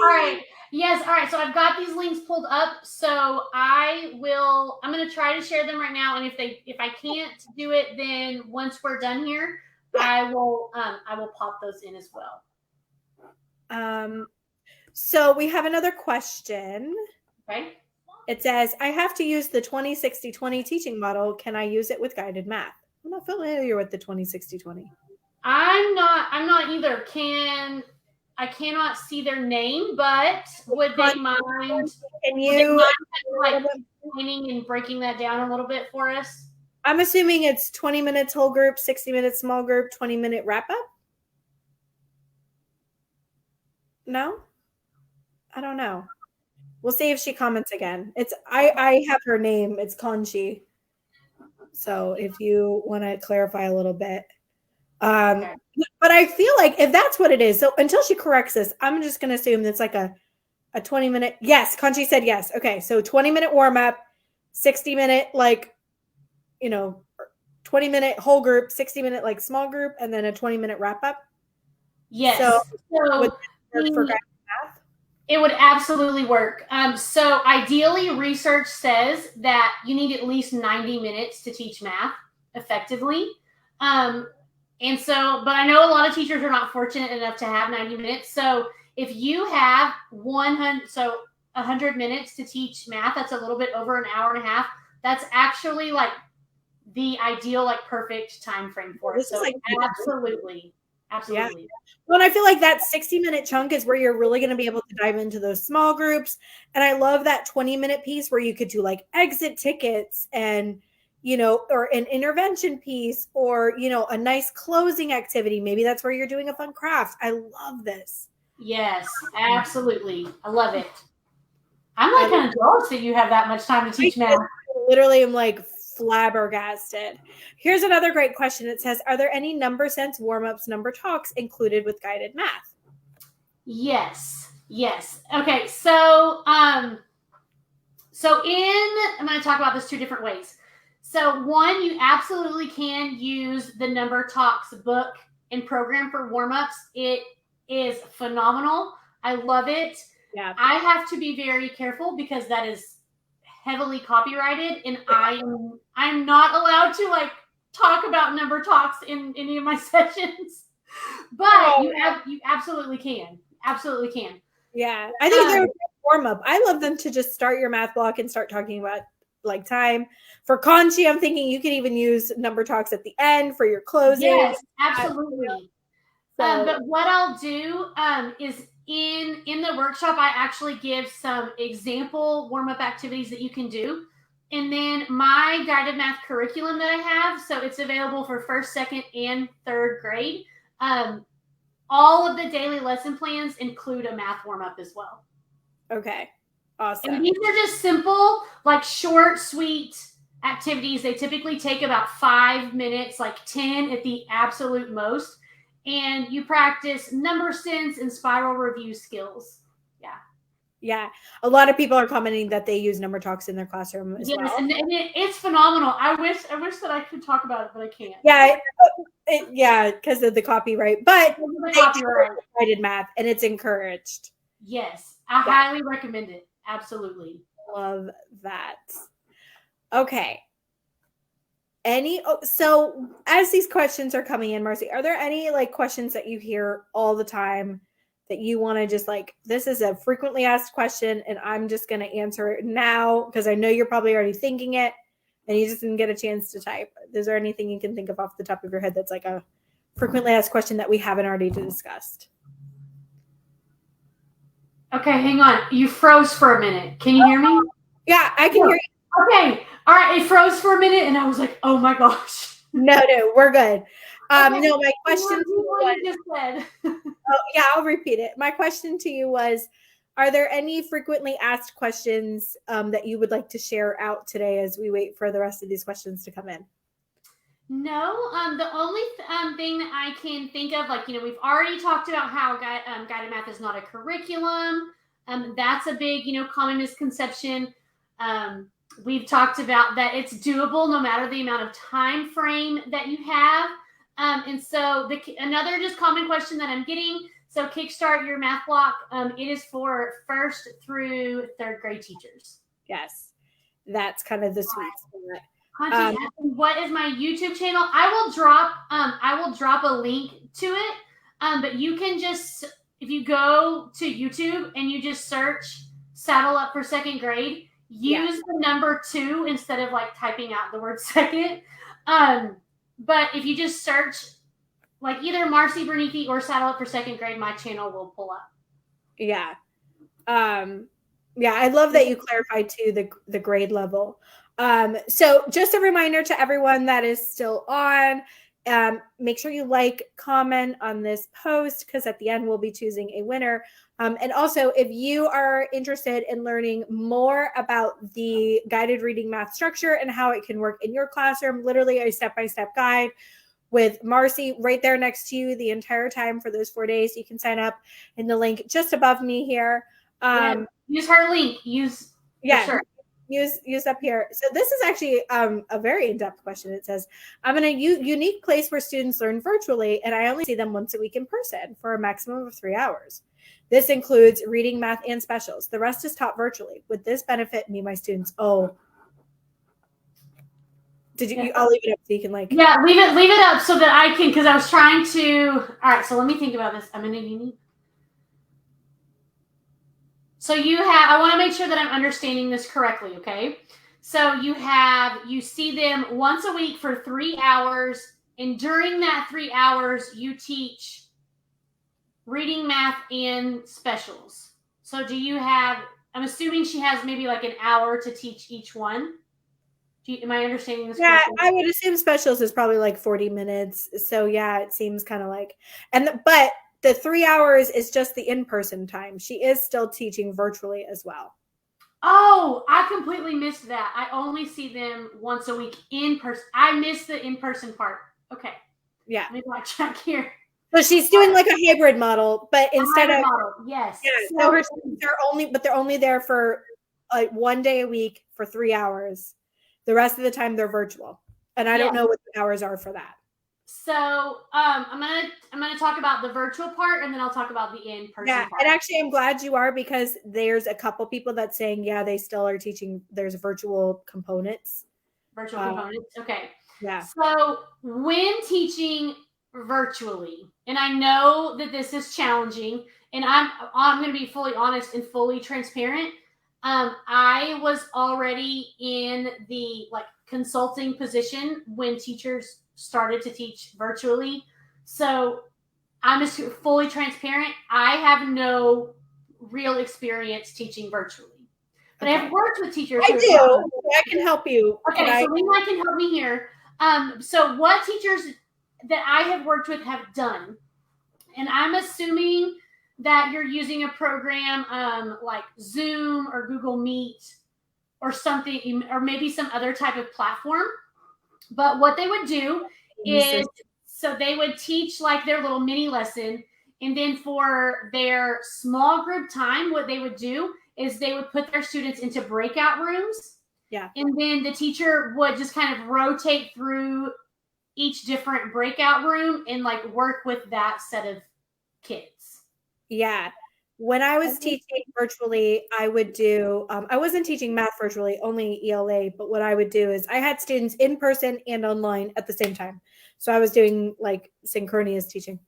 right. Yes. All right. So I've got these links pulled up. So I'm going to try to share them right now. And if I can't do it, then once we're done here, I will pop those in as well. So we have another question. Okay. It says, I have to use the 20-60-20 teaching model. Can I use it with guided math? I'm not familiar with the 20-60-20. I'm not either. I cannot see their name, but would they mind? Can you explaining and breaking that down a little bit for us? I'm assuming it's 20 minutes whole group, 60 minutes small group, 20-minute wrap up. No, I don't know. We'll see if she comments again. I have her name. It's Conchi. So if you want to clarify a little bit. Okay. But I feel like if that's what it is, so until she corrects this, I'm just going to assume that's like a 20-minute. Yes, Conchi said yes. Okay, so 20-minute warm up, 60-minute 20-minute whole group, 60-minute like small group, and then a 20-minute wrap up. Yes. So for math? It would absolutely work. So ideally, research says that you need at least 90 minutes to teach math effectively. And so, but I know a lot of teachers are not fortunate enough to have 90 minutes. So if you have 100 minutes to teach math, that's a little bit over an hour and a half. That's actually like the ideal, like perfect time frame for it. So like absolutely. Yeah. Well, and I feel like that 60-minute chunk is where you're really going to be able to dive into those small groups. And I love that 20-minute piece where you could do like exit tickets and, you know, or an intervention piece or, you know, a nice closing activity. Maybe that's where you're doing a fun craft. I love this. Yes, absolutely. I love it. I'm like kind of jealous that you have that much time to teach math. I literally am like flabbergasted. Here's another great question. It says, are there any number sense warm-ups, number talks included with guided math? Yes. Okay. So, I'm going to talk about this two different ways. So one, you absolutely can use the Number Talks book and program for warm-ups. It is phenomenal. I love it. Yeah. I have to be very careful because that is heavily copyrighted, and I'm not allowed to like talk about Number Talks in any of my sessions. But you absolutely can. Absolutely can. Yeah. I think they're a warm up. I love them to just start your math block and start talking about like time. For Conchi, I'm thinking you can even use Number Talks at the end for your closing. Yes, absolutely. But what I'll do is in the workshop, I actually give some example warm-up activities that you can do. And then my guided math curriculum that I have, so it's available for first, second, and third grade. All of the daily lesson plans include a math warm-up as well. Okay, awesome. And these are just simple, like short, sweet activities. They typically take about 5 minutes, like 10 at the absolute most. And you practice number sense and spiral review skills. Yeah. A lot of people are commenting that they use Number Talks in their classroom as well. And it's phenomenal. I wish that I could talk about it, but I can't. Yeah, because of the copyright. But guided math, and it's encouraged. Yes, I highly recommend it. Absolutely. Love that. Okay. So as these questions are coming in, Marcy, are there any like questions that you hear all the time that you want to just like, this is a frequently asked question and I'm just going to answer it now because I know you're probably already thinking it and you just didn't get a chance to type? Is there anything you can think of off the top of your head that's like a frequently asked question that we haven't already discussed? Okay, hang on. You froze for a minute. Can you hear me? Yeah, I can hear you. Okay. All right. It froze for a minute and I was like, oh my gosh. No, we're good. Okay. No, my question what you just said. Yeah, I'll repeat it. My question to you was, are there any frequently asked questions that you would like to share out today as we wait for the rest of these questions to come in? No, the only thing that I can think of, like, we've already talked about how guided math is not a curriculum. That's a big, common misconception. We've talked about that it's doable no matter the amount of time frame that you have. And so another just common question that I'm getting, so Kickstart Your Math Block, it is for first through third grade teachers. Yes, that's kind of the sweet spot. What is my YouTube channel? I will drop a link to it. But you can just, if you go to YouTube and you just search Saddle Up for Second Grade, use the number 2 instead of like typing out the word second. But if you just search like either Marcie Bernethy or Saddle Up for Second Grade, my channel will pull up. Yeah. I love that you clarified too the grade level. So just a reminder to everyone that is still on, make sure you like, comment on this post because at the end we'll be choosing a winner. And also, if you are interested in learning more about the guided reading math structure and how it can work in your classroom, literally a step-by-step guide with Marcy right there next to you the entire time for those 4 days, you can sign up in the link just above me here. Use her link. Use up here. So this is actually a very in-depth question. It says, I'm in a unique place where students learn virtually, and I only see them once a week in person for a maximum of 3 hours. This includes reading, math, and specials. The rest is taught virtually. Would this benefit me, my students? Oh, Did you? I'll leave it up so you can like. Yeah, leave it up so that I can, because I was trying to. All right, so let me think about this. I'm gonna need. So you have. I want to make sure that I'm understanding this correctly. Okay. So you see them once a week for 3 hours, and during that 3 hours, you teach reading, math, and specials. So do you have? I'm assuming she has maybe like an hour to teach each one. Am I understanding this correctly? I would assume specials is probably like 40 minutes. So yeah, it seems kind of like, but the 3 hours is just the in-person time. She is still teaching virtually as well. Oh, I completely missed that. I only see them once a week in person. I missed the in-person part. Okay. Yeah. Maybe I'll check here. So she's doing like a hybrid model, but instead of model, yes. Yeah, so her students they're only there for like 1 day a week for 3 hours. The rest of the time they're virtual. And I don't know what the hours are for that. So I'm gonna talk about the virtual part, and then I'll talk about the in-person part. And actually I'm glad you are, because there's a couple people that's saying, yeah, they still are teaching. There's virtual components. Okay. Yeah. So when teaching virtually, and I know that this is challenging, and I'm going to be fully honest and fully transparent. I was already in the like consulting position when teachers started to teach virtually. So I'm just fully transparent. I have no real experience teaching virtually. But I have worked with teachers. I do. I can help you. Okay, so Lena can help me here. So what teachers that I have worked with have done, and I'm assuming that you're using a program like Zoom or Google Meet or something, or maybe some other type of platform. But what they would do is, so they would teach like their little mini lesson, and then for their small group time, what they would do is they would put their students into breakout rooms. Yeah. And then the teacher would just kind of rotate through each different breakout room and like work with that set of kids. Yeah. When I was teaching virtually, I would do, I wasn't teaching math virtually, only ELA, but what I would do is I had students in person and online at the same time. So I was doing like synchronous teaching.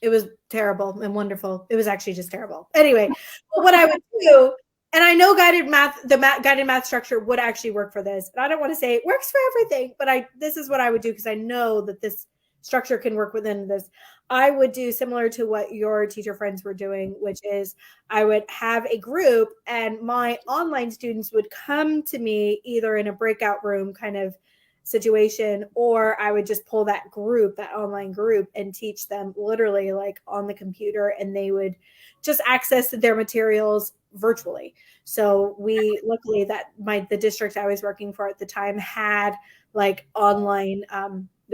It was terrible and wonderful. It was actually just terrible. Anyway, what I would do, and I know guided math structure would actually work for this. And I don't want to say it works for everything, but this is what I would do, because I know that this structure can work within this. I would do similar to what your teacher friends were doing, which is I would have a group and my online students would come to me either in a breakout room kind of situation, or I would just pull that online group, and teach them literally like on the computer, and they would just access their materials virtually. So luckily that the district I was working for at the time had like online,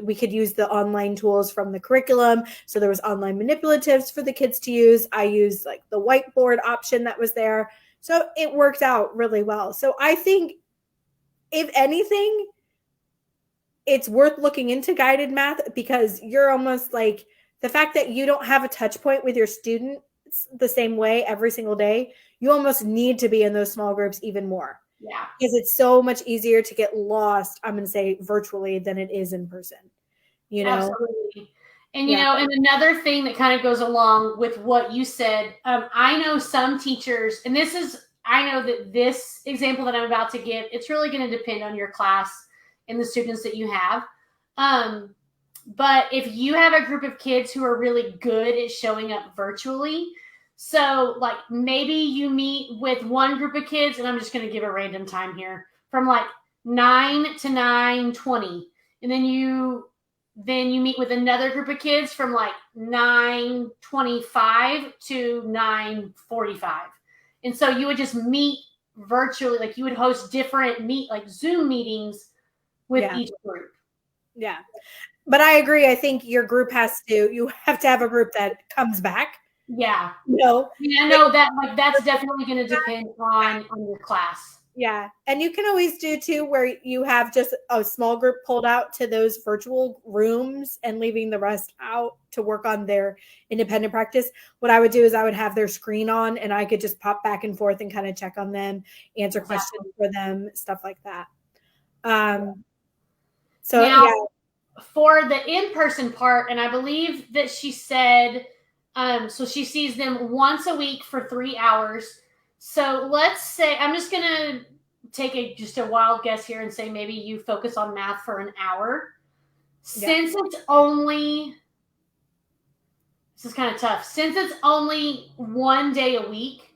we could use the online tools from the curriculum. So there was online manipulatives for the kids to use. I used like the whiteboard option that was there. So it worked out really well. So I think if anything, it's worth looking into guided math, because you're almost like, the fact that you don't have a touch point with your student the same way every single day, you almost need to be in those small groups even more. Yeah. Because it's so much easier to get lost, I'm going to say virtually, than it is in person. You know? Absolutely. And, you know, and another thing that kind of goes along with what you said, I know some teachers, and I know that this example that I'm about to give, it's really going to depend on your class and the students that you have. But if you have a group of kids who are really good at showing up virtually, so like maybe you meet with one group of kids, and I'm just going to give a random time here, from like 9 to 9:20, and then you meet with another group of kids from like 9:25 to 9:45. And so you would just meet virtually, like you would host different Zoom meetings with each group. Yeah. But I agree. I think your group you have to have a group that comes back. Yeah. No. I know that that's definitely going to depend on your class. Yeah. And you can always do too, where you have just a small group pulled out to those virtual rooms and leaving the rest out to work on their independent practice. What I would do is I would have their screen on, and I could just pop back and forth and kind of check on them, answer questions for them, stuff like that. So now, yeah. For the in-person part, and I believe that she said, so she sees them once a week for 3 hours. So let's say, I'm just going to take just a wild guess here and say maybe you focus on math for an hour. Since it's only, this is kind of tough, since it's only 1 day a week,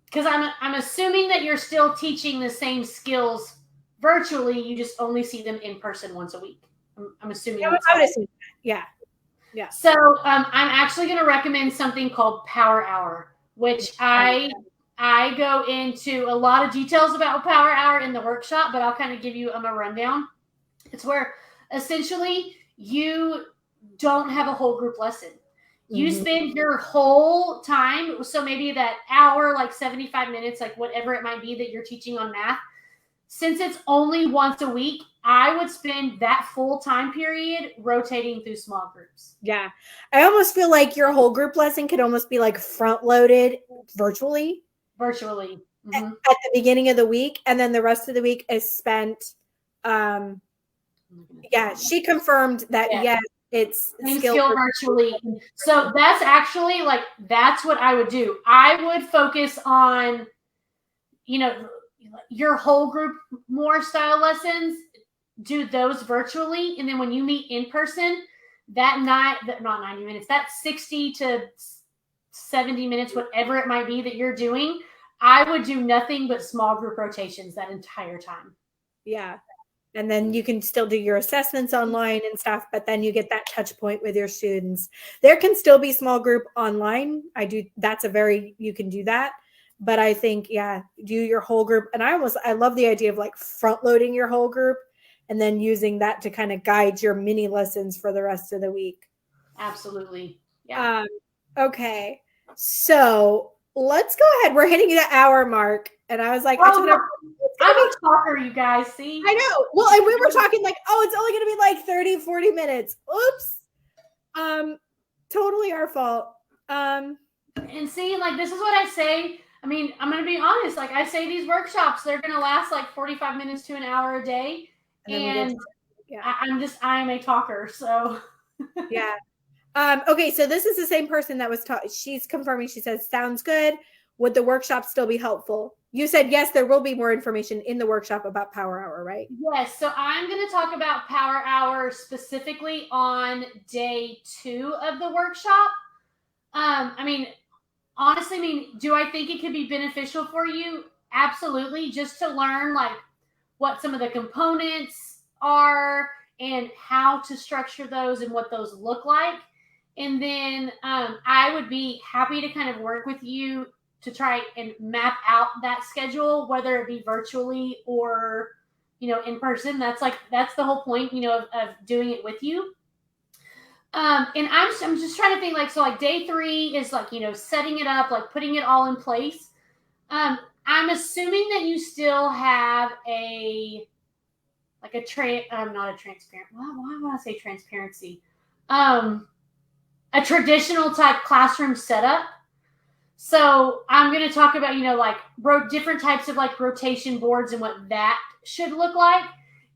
because I'm assuming that you're still teaching the same skills virtually, you just only see them in person once a week. I'm assuming that's how. Yeah. Yeah. So I'm actually going to recommend something called Power Hour, which I go into a lot of details about Power Hour in the workshop, but I'll kind of give you a rundown. It's where essentially you don't have a whole group lesson. You spend your whole time, so maybe that hour, like 75 minutes, like whatever it might be that you're teaching on math, since it's only once a week, I would spend that full time period rotating through small groups. Yeah. I almost feel like your whole group lesson could almost be like front loaded virtually. Virtually. At the beginning of the week. And then the rest of the week is spent. She confirmed that, it's skill virtually. So that's actually that's what I would do. I would focus on, your whole group more style lessons, do those virtually. And then when you meet in person, not 90 minutes, that 60 to 70 minutes, whatever it might be that you're doing, I would do nothing but small group rotations that entire time. Yeah. And then you can still do your assessments online and stuff, but then you get that touch point with your students. There can still be small group online. You can do that. But I think, do your whole group. And I love the idea of like front loading your whole group and then using that to kind of guide your mini lessons for the rest of the week. Absolutely. Yeah. Okay. So let's go ahead. We're hitting the hour mark. And I was like, I'm a talker, you guys. See? I know. Well, and we were talking like, it's only going to be like 30, 40 minutes. Oops. Totally our fault. And see, this is what I say. I mean, I'm going to be honest. I say these workshops, they're going to last 45 minutes to an hour a day. And I'm a talker. So yeah. Okay. So this is the same person that was she's confirming. She says, sounds good. Would the workshop still be helpful? You said, yes, there will be more information in the workshop about Power Hour, right? Yes. So I'm going to talk about Power Hour specifically on day 2 of the workshop. Honestly, do I think it could be beneficial for you? Absolutely. Just to learn what some of the components are and how to structure those and what those look like. And then I would be happy to kind of work with you to try and map out that schedule, whether it be virtually or, in person. That's the whole point, of doing it with you. And I'm just trying to think day 3 is setting it up, putting it all in place. I'm assuming that you still have not a transparent. Why would I say transparency? A traditional type classroom setup. So I'm going to talk about, different types of rotation boards and what that should look like.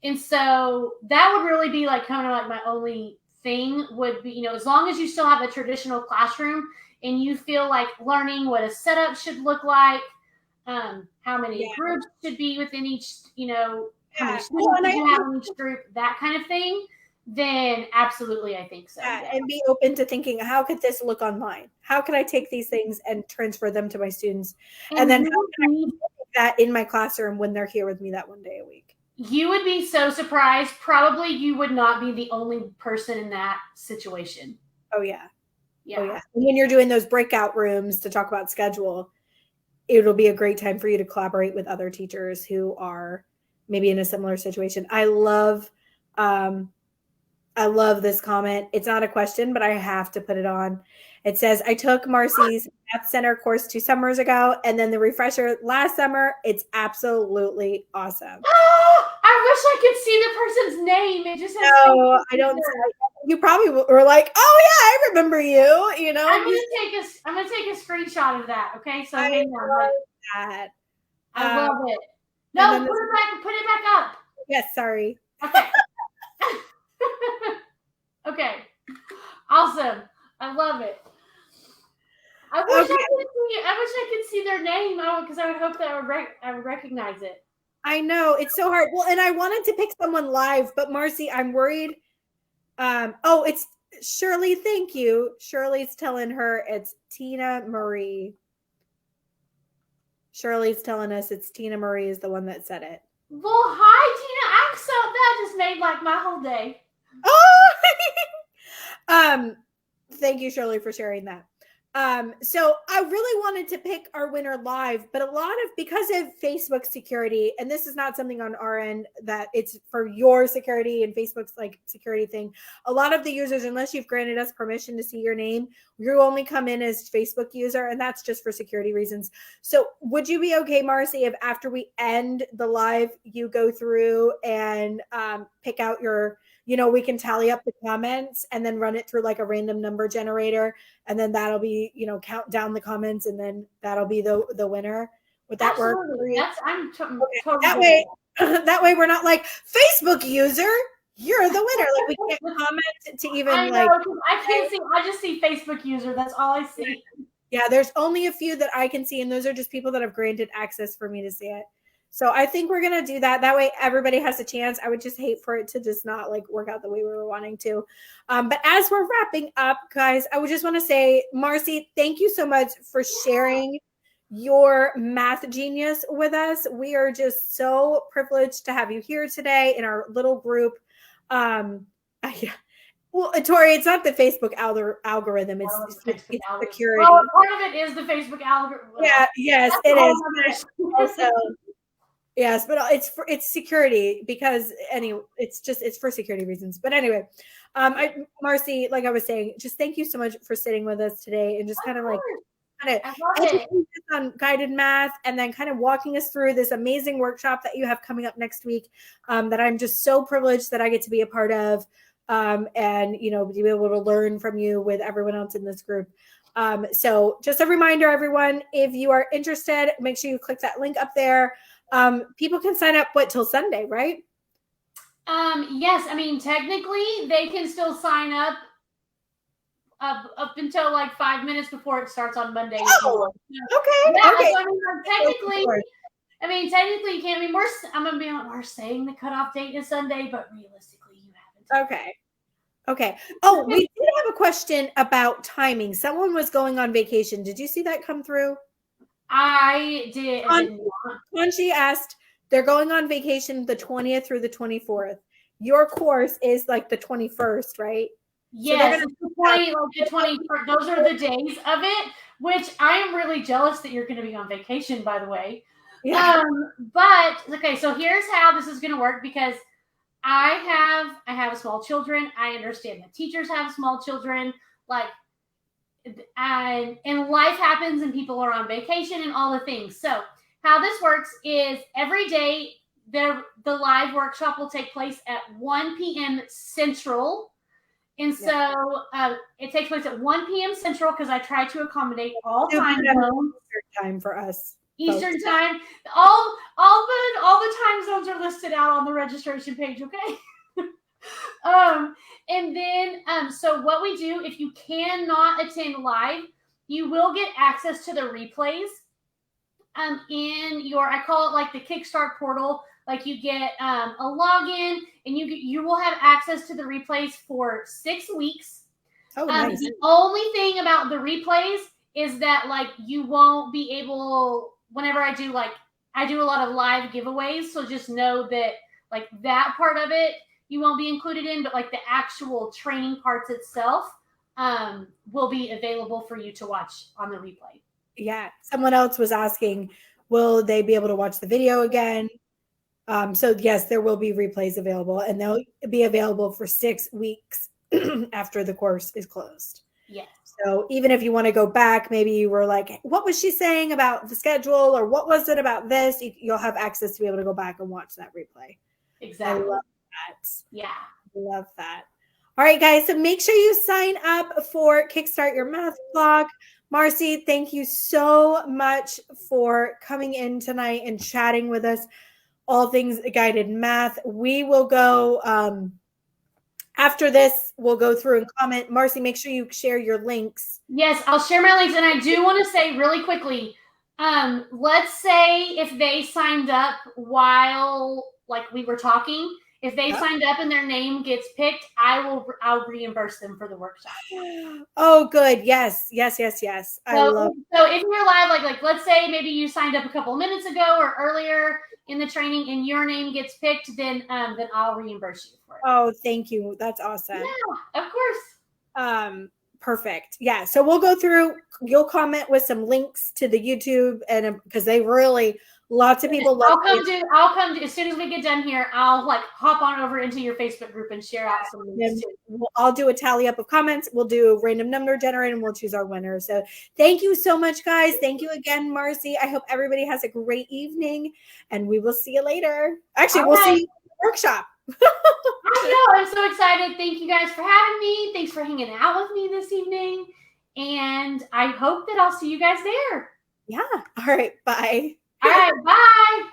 And so that would really be kind of my only thing would be, as long as you still have a traditional classroom and you feel like learning what a setup should look like, how many groups should be within each, how many students you have in each group, that kind of thing, then absolutely, I think so. Yeah, and be open to thinking, how could this look online? How can I take these things and transfer them to my students? And then how can I take that in my classroom when they're here with me that 1 day a week? You would be so surprised. Probably you would not be the only person in that situation. Oh, yeah. Yeah. Oh, yeah. And when you're doing those breakout rooms to talk about schedule, it'll be a great time for you to collaborate with other teachers who are maybe in a similar situation. I love this comment. It's not a question, but I have to put it on. It says, I took Marcy's Math Center course 2 summers ago, and then the refresher last summer. It's absolutely awesome. I wish I could see the person's name. It just has no, I don't. You probably were like, oh yeah, I remember you. I'm gonna take a screenshot of that. Okay, so I love that. I love it. No, put it back up. Yes, sorry. Okay. Okay. Awesome. I love it. I wish I could see their name because I would hope that I would recognize it. I know it's so hard. Well, and I wanted to pick someone live, but Marcy, I'm worried. Oh, it's Shirley. Thank you. Shirley's telling her it's Tina Marie. Shirley's telling us it's Tina Marie is the one that said it. Well, hi, Tina. That just made like my whole day. Oh, thank you, Shirley, for sharing that. So I really wanted to pick our winner live, but because of Facebook security, and this is not something on our end that it's for your security and Facebook's like security thing. A lot of the users, unless you've granted us permission to see your name, you only come in as Facebook user, and that's just for security reasons. So would you be okay, Marcy, if after we end the live, you go through and pick out your, we can tally up the comments and then run it through like a random number generator. And then that'll be, count down the comments and then that'll be the winner. Would that Absolutely. work? I'm totally that way we're not like Facebook user, you're the winner. Like we can't comment to even I can't see. I just see Facebook user. That's all I see. Yeah, there's only a few that I can see, and those are just people that have granted access for me to see it. So I think we're going to do that. That way everybody has a chance. I would just hate for it to just not like work out the way we were wanting to. But as we're wrapping up, guys, I would just want to say, Marcy, thank you so much for sharing your math genius with us. We are just so privileged to have you here today in our little group. Well, Tori, it's not the Facebook algorithm. It's security. Well, part of it is the Facebook algorithm. Yeah, yes, it is. Also, yes, but it's security because it's for security reasons. But anyway, Marcy, like I was saying, just thank you so much for sitting with us today and just kind of educating us on guided math and then kind of walking us through this amazing workshop that you have coming up next week. That I'm just so privileged that I get to be a part of, and to be able to learn from you with everyone else in this group. So just a reminder, everyone, if you are interested, make sure you click that link up there. People can sign up till Sunday, right? Yes, I mean technically they can still sign up until like 5 minutes before it starts on Monday. Oh, okay. Yeah, okay. So, technically you can't be more. I'm gonna be on. We're saying the cutoff date is Sunday, but realistically you haven't. Okay. Oh, we did have a question about timing. Someone was going on vacation. Did you see that come through? I did. Conchi asked, they're going on vacation the 20th through the 24th. Your course is like the 21st, right? Yes, so the 21st. Those are the days of it, which I am really jealous that you're going to be on vacation, by the way. Yeah. But okay, so here's how this is going to work because I have small children. I understand that teachers have small children, and life happens and people are on vacation and all the things. So how this works is every day the live workshop will take place at 1 p.m. Central. And so it takes place at 1 p.m. Central because I try to accommodate all time zones. Eastern time for us. Eastern time. All the time zones are listed out on the registration page, okay? And then so what we do, if you cannot attend live, you will get access to the replays in your, I call it like the Kickstart portal. Like you get a login and you will have access to the replays for 6 weeks. Oh, nice. The only thing about the replays is that like you won't be able, whenever I do a lot of live giveaways. So just know that like that part of it, you won't be included in, but like the actual training parts itself will be available for you to watch on the replay. Yeah. Someone else was asking, will they be able to watch the video again? So yes, there will be replays available and they'll be available for 6 weeks after the course is closed. Yes. So even if you want to go back, maybe you were like, what was she saying about the schedule or what was it about this? You'll have access to be able to go back and watch that replay. Exactly. I love that. Yeah. I love that. All right, guys. So make sure you sign up for Kickstart Your Math blog. Marcy, thank you so much for coming in tonight and chatting with us all things guided math. We will go after this, we'll go through and comment. Marcy, make sure you share your links. Yes, I'll share my links. And I do want to say really quickly, let's say if they signed up while like we were talking, if they signed up and their name gets picked, I'll reimburse them for the workshop. Oh, good. Yes. I love. So if you're live, like let's say maybe you signed up a couple minutes ago or earlier in the training and your name gets picked, then I'll reimburse you for it. Oh, thank you. That's awesome. Yeah, of course. Perfect. Yeah. So we'll go through, you'll comment with some links to the YouTube, and because they really, lots of people love it. I'll come do as soon as we get done here, I'll like hop on over into your Facebook group and share out some links too. I'll do a tally up of comments. We'll do a random number generator and we'll choose our winner. So thank you so much, guys. Thank you again, Marcy. I hope everybody has a great evening and we will see you later. Actually, we'll see you in the workshop. I know. I'm so excited. Thank you guys for having me. Thanks for hanging out with me this evening. And I hope that I'll see you guys there. Yeah. All right. Bye. All right. Bye.